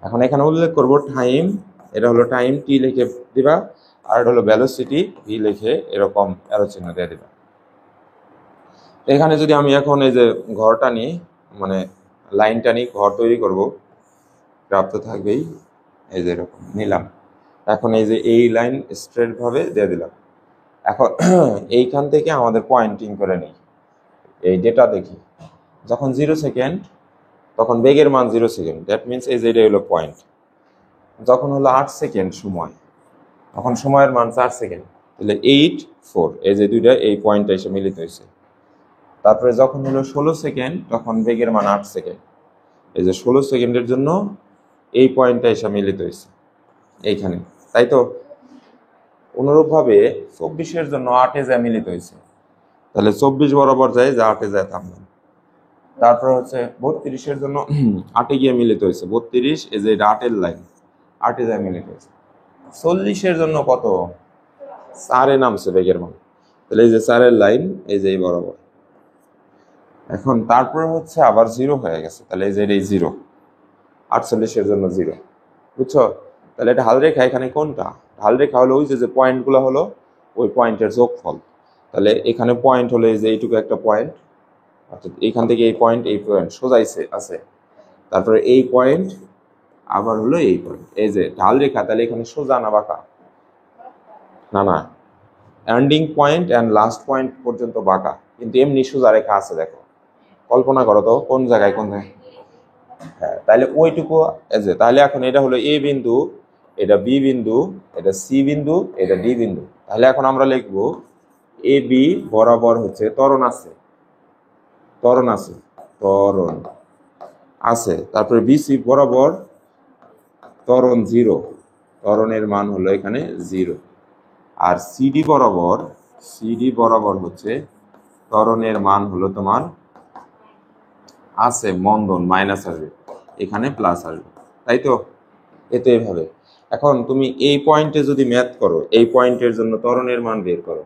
এখন এখানে উল্লেখ করবো টাইম, এটা হলো টাইম টি লিখে দিবা, আর এটা হলো ভ্যালোসিটি ভি লিখে এরকম অ্যারো চিহ্ন দিয়ে দিবা। এখানে যদি আমি এখন এই যে ঘরটা নিই, মানে লাইনটা নিই, ঘর তৈরি করব, গ্রাফ তো থাকবেই, এই যে এরকম নিলাম। এখন এই যে এই লাইন স্ট্রেট ভাবে দিয়ে দিলাম। এখন এইখান থেকে আমাদের পয়েন্টিং করে নিই, এই ডেটা দেখি। যখন 0 সেকেন্ড তখন বেগের মান 0 সেকেন্ড, দ্যাট মিনস এই যে এটা হলো পয়েন্ট। যখন হলো 8 সেকেন্ড সময়, তখন সময়ের মান 4 সেকেন্ড, তাহলে 8 4, এই যে দুইটা এই পয়েন্টটা এসে মিলিত হয়েছে। তারপরে যখন হলো 16 সেকেন্ড তখন বেগের মান 8 সেকেন্ড, এই যে 16 সেকেন্ডের জন্য এই পয়েন্টটা এসে মিলিত হয়েছে এইখানে, তাই তো? অনুরূপভাবে 24-এর জন্য 8-এ যায় মিলিত হয়েছে, তাহলে 24 বরাবর যায়, যে 8-এ যায় থামলাম। তারপর হচ্ছে 32-এর জন্য 8-এ গিয়ে মিলিত হয়েছে, 32 এই যে এটা 8-এর লাইন, 8-এ যায় মিলিত হয়েছে। 40-এর জন্য কত? 4-এ নামছে বেগের মান, তাহলে এই যে 4-এর লাইন এই যে এই বরাবর। এখন তারপরে হচ্ছে আবার 0 হয়ে গেছে, তাহলে এই যে এই 0, 48-এর জন্য 0, বুঝছো? তাহলে এটা ঢাল রেখা, এখানে কোনটা ঢাল রেখা? হলো ওই যে পয়েন্টগুলো হলো ওই পয়েন্টের যোগফল। তাহলে এখানে পয়েন্ট হলো এই যে এইটুকু একটা পয়েন্ট, অর্থাৎ এইখান থেকে এই পয়েন্ট সোজাইছে আছে, তারপরে এই পয়েন্ট, আবার হলো এই পয়েন্ট, এই যে ঢাল রেখা। তাহলে এখানে সোজা না বাঁকা? না না, ending point and last point পর্যন্ত বাঁকা, কিন্তু এমনি সোজা রেখা আছে। দেখো, কল্পনা করো তো কোন জায়গায় কোন জায়গায়। হ্যাঁ, তাহলে ওইটুকু যে, তাহলে এখন এটা হলো এ বিন্দু, এটা বি বিন্দু, এটা সি বিন্দু, এটা ডি বিন্দু। তাহলে এখন আমরা লিখবো এ বি বরাবর হচ্ছে ত্বরণ আছে, ত্বরণ আছে, ত্বরণ আছে। তারপরে বিসি বরাবর ত্বরণ 0, ত্বরণের মান হলো এখানে 0। আর সিডি বরাবর হচ্ছে ত্বরণের মান হলো তোমার আছে মন্দন, মাইনাস আসবে, এখানে প্লাস আসবে, তাই তো? এতে এভাবে। এখন তুমি এই পয়েন্টে যদি ম্যাথ করো, এই পয়েন্টের জন্য ত্বরণের মান বের করো,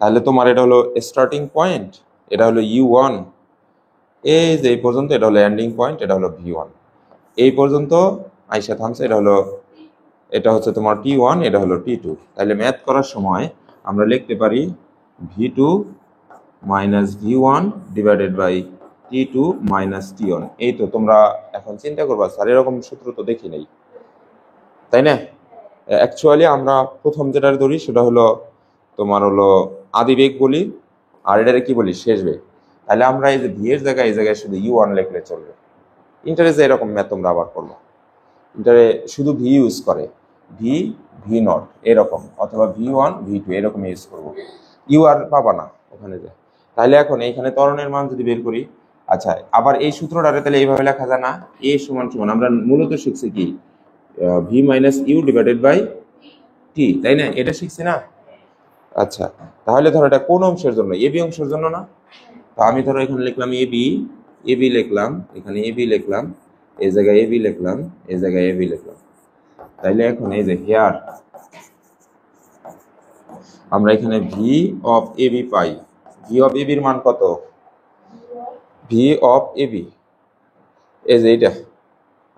তাহলে তোমার এটা হলো স্টার্টিং পয়েন্ট, এটা হলো U1, এই যে এই পর্যন্ত এটা হলো এন্ডিং পয়েন্ট, এটা হলো V1, এই পর্যন্ত আইসা থামছে, এটা হচ্ছে তোমার T1, এটা হলো T2। তাহলে ম্যাথ করার সময় আমরা লিখতে পারি V2 minus V1 divided by T2 minus T1। এই তো তোমরা এখন চিন্তা করবা, স্যার এরকম সূত্র তো দেখি নাই, তাই না? অ্যাকচুয়ালি আমরা প্রথম যেটা ধরি সেটা হলো তোমার হলো আদি বেগ বলি, আর এটারে কি বলি? শেষ বেগ। তাহলে আমরা এই যে ভি এর জায়গায় এই জায়গায় শুধু U1 লিখলে চলবে। ইন্টারে যে এরকম ম্যাথ তোমরা আবার করবো, ইন্টারে শুধু ভি ইউজ করে, ভি ভি নট এরকম, অথবা V1 V2 এরকম ইউজ করবো। ইউ আর পাবা না ওখানে যায়। তাহলে এখন এইখানে ত্বরণের মান যদি বের করি, আচ্ছা আবার এই সূত্রটারে তাহলে এইভাবে লেখা যায় না, এ সমান সমান আমরা মূলত শিখছি কি V minus U divided by T, তাই না? এটা শিখছি না? আচ্ছা তাহলে ধরো এটা কোন অংশের জন্য? এবি অংশের জন্য না? তো আমি ধরো এখানে লিখলাম এবি, এবি লিখলাম, এখানে এবি লিখলাম, এই জায়গায় এবি লিখলাম, এই জায়গায় এবি লিখলাম। তাইলে এখন এই যে হেয়ার আমরা এখানে ভি অফ এবি পাই। ভি অফ এবির মান কত? ভি অফ এবি এই যে এইটা।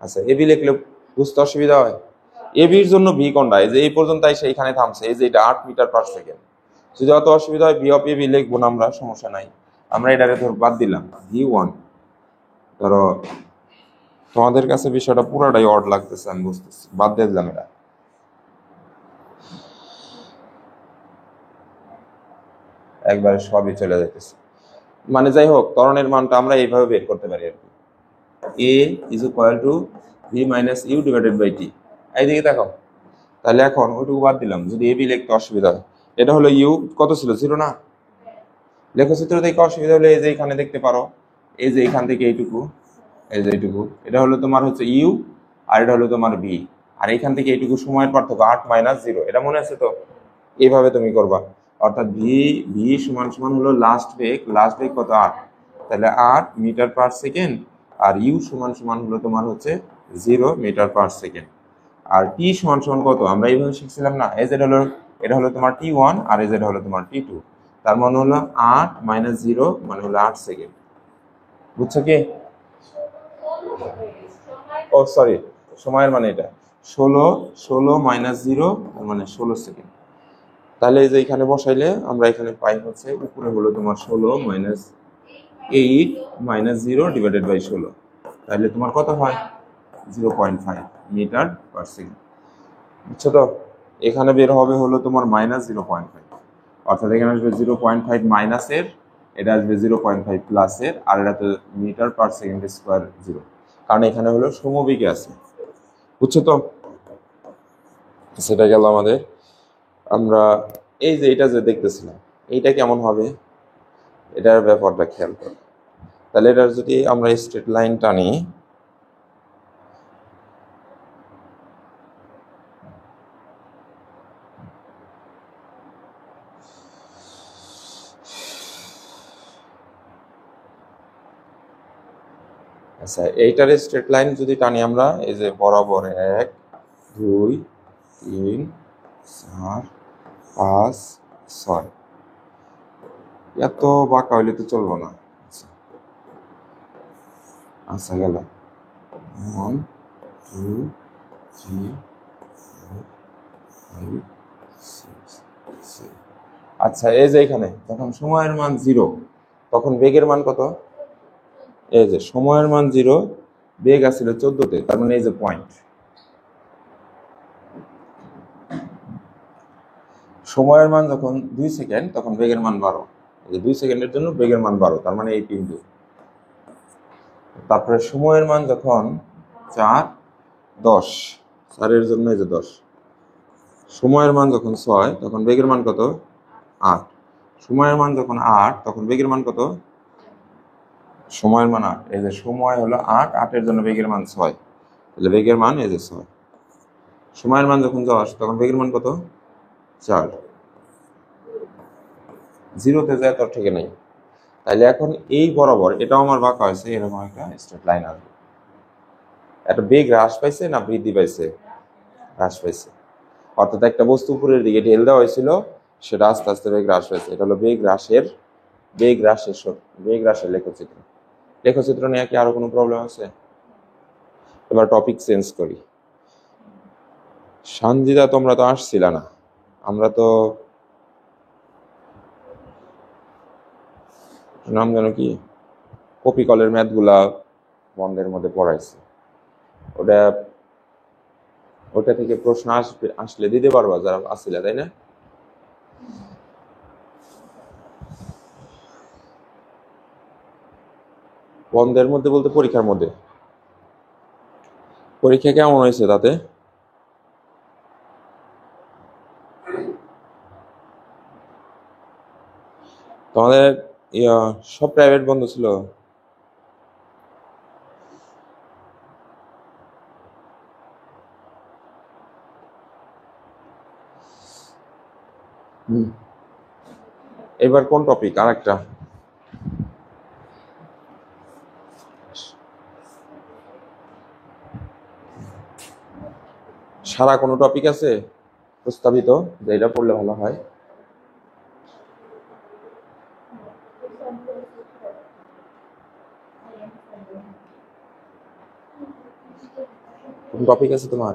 আচ্ছা এবি লিখলে বুঝতে অসুবিধা হয়? এবির জন্য ভি কোনটা? এই যে এই পর্যন্ত এসে এখানে থামছে, এই যে এটা 8 মিটার পার সেকেন্ড। যদি অত অসুবিধা হয় ভি অফ এবি লিখবো না আমরা, সমস্যা নাই। আমরা এটারে ধর বাদ দিলাম V1। ধরো তোমাদের কাছে বিষয়টা পুরাটাই অড লাগতেছে, আমি বুঝতেছি, বাদ দিয়ে দিলাম এটা। একবারে সবই চলে যাইতেছে। মানে যাই হোক, ত্বরণের মানটা আমরা এইভাবে বের করতে পারি আর কি। A is equal to V minus U divided by T. এইদিকে দেখো, তাহলে এখন ওইটুকু বাদ দিলাম, যদি এবি লিখতে অসুবিধা হয়। এটা হলো ইউ কত ছিল? 0 না? লেখচিত্র দেখে অসুবিধা হলে এই যে এখানে দেখতে পারো, এই যে এখান থেকে এইটুকু, এই যে এইটুকু, এটা হলো তোমার হচ্ছে ইউ, আর এটা হলো তোমার বি, আর এখান থেকে এইটুকু সময়ের পার্থক্য 8 মাইনাস 0। এটা মনে আছে তো? এইভাবে তুমি করবা। অর্থাৎ ভি ভি সমান সমান হলো লাস্ট বেগ কত? 8। তাহলে 8 মিটার পার সেকেন্ড, আর ইউ সমান সমান হলো তোমার হচ্ছে 0 মিটার পার সেকেন্ড। আর টি সমান সমান কত? আমরা এইভাবে শিখছিলাম না? এজ এটা হলো, এটা হলো তোমার T1, আর এজ এটা হলো তোমার T2। তার মানে হলো 8 মাইনাস 0 মানে হলো 8 সেকেন্ড। বুঝছো কি? ও সরি, সময়ের মানে এটা 16 মাইনাস 0 মানে 16 সেকেন্ড। তাহলে এই যে এখানে বসাইলে আমরা এখানে পাই হচ্ছে, উপরে হলো তোমার 16 মাইনাস 8 মাইনাস 0 ডিভাইডেড বাই 16। তাহলে তোমার কত হয়? 0.5 মিটার পার সেকেন্ড। বুঝছো তো? এখানে বের হবে হলো তোমার মাইনাস 0.5, অর্থাৎ এখানে আসবে 0.5 মাইনাসের, এটা আসবে 0.5 প্লাসের, আর এটা তো মিটার পার সেকেন্ড স্কোয়ার 0, কারণ এখানে হলো সমবেগে আছে। বুঝছো তো? সেটা গেল আমাদের। আমরা এই যে এটা যে দেখতেছিলাম, এইটা কেমন হবে এটার ব্যাপারটা খেয়াল করো। তাহলে এটার যদি আমরা স্ট্রেট লাইন টানি, আচ্ছা এইটার স্ট্রেট লাইন যদি টানি আমরা, এই যে বরাবর 1 2 3 4 5 6, এত বাঁকা হইলে তো চলবো না। আচ্ছা গেল 1 2 3 4 5 6 7। আচ্ছা এই যে এখানে যখন সময়ের মান 0, তখন বেগের মান কত? এই যে সময়ের মান 0, বেগ আসছিল 14-তে, তার মানে এই যে পয়েন্ট। সময়ের মান যখন 2 সেকেন্ড, তখন বেগের মান 12। এই যে 2 সেকেন্ডের জন্য বেগের মান 12, তার মানে এই বিন্দু। তারপরে সময়ের মান যখন 4 10, 4-এর জন্য এই যে 10। সময়ের মান যখন 6, তখন বেগের মান কত? 8। সময়ের মান যখন 8, তখন বেগের মান কত? সময়ের মান 8। এই যে সময় হলো 8, 8-এর জন্য বেগের মান 6, তাহলে বেগের মান এই যে 6। সময়ের মান যখন 10, তখন বেগের মান কত? 4। 0-তে যায় তোর ঠিক নেই। তাইলে এখন এই বরাবর এটাও আমার বাঁকা হয়েছে, এরকম একটা স্ট্রেট লাইন আসবে। একটা বেগ হ্রাস পাইছে না বৃদ্ধি পাইছে? হ্রাস পাইছে। অর্থাৎ একটা বস্তু উপরের দিকে ঢেল দেওয়া হয়েছিল, সেটা আস্তে আস্তে বেগ হ্রাস হয়েছে। এটা হলো বেগ হ্রাসের লেখচিত্র। লেখচিত্র নিয়ে কি আরো কোনো প্রবলেম আছে? এবার টপিক চেঞ্জ করি। সানজিদা তোমরা তো আসছিল না, আমরা তো নাম জানো কি, কপিকলের ম্যাথগুলা বন্ধের মধ্যে পড়াইছে। ওটা থেকে প্রশ্ন আসলে দিতে পারবা যারা আসছিল, তাই না? বন্ধের মধ্যে বলতে পরীক্ষার মধ্যে। পরীক্ষা কেমন হয়েছে তাতে? তোমাদের সব প্রাইভেট বন্ধ ছিল? এবার কোন টপিক? আরেকটা সারা কোনো টপিক আছে প্রস্তাবিত যে এটা পড়লে ভালো হয়? কোন টপিক আছে তোমার?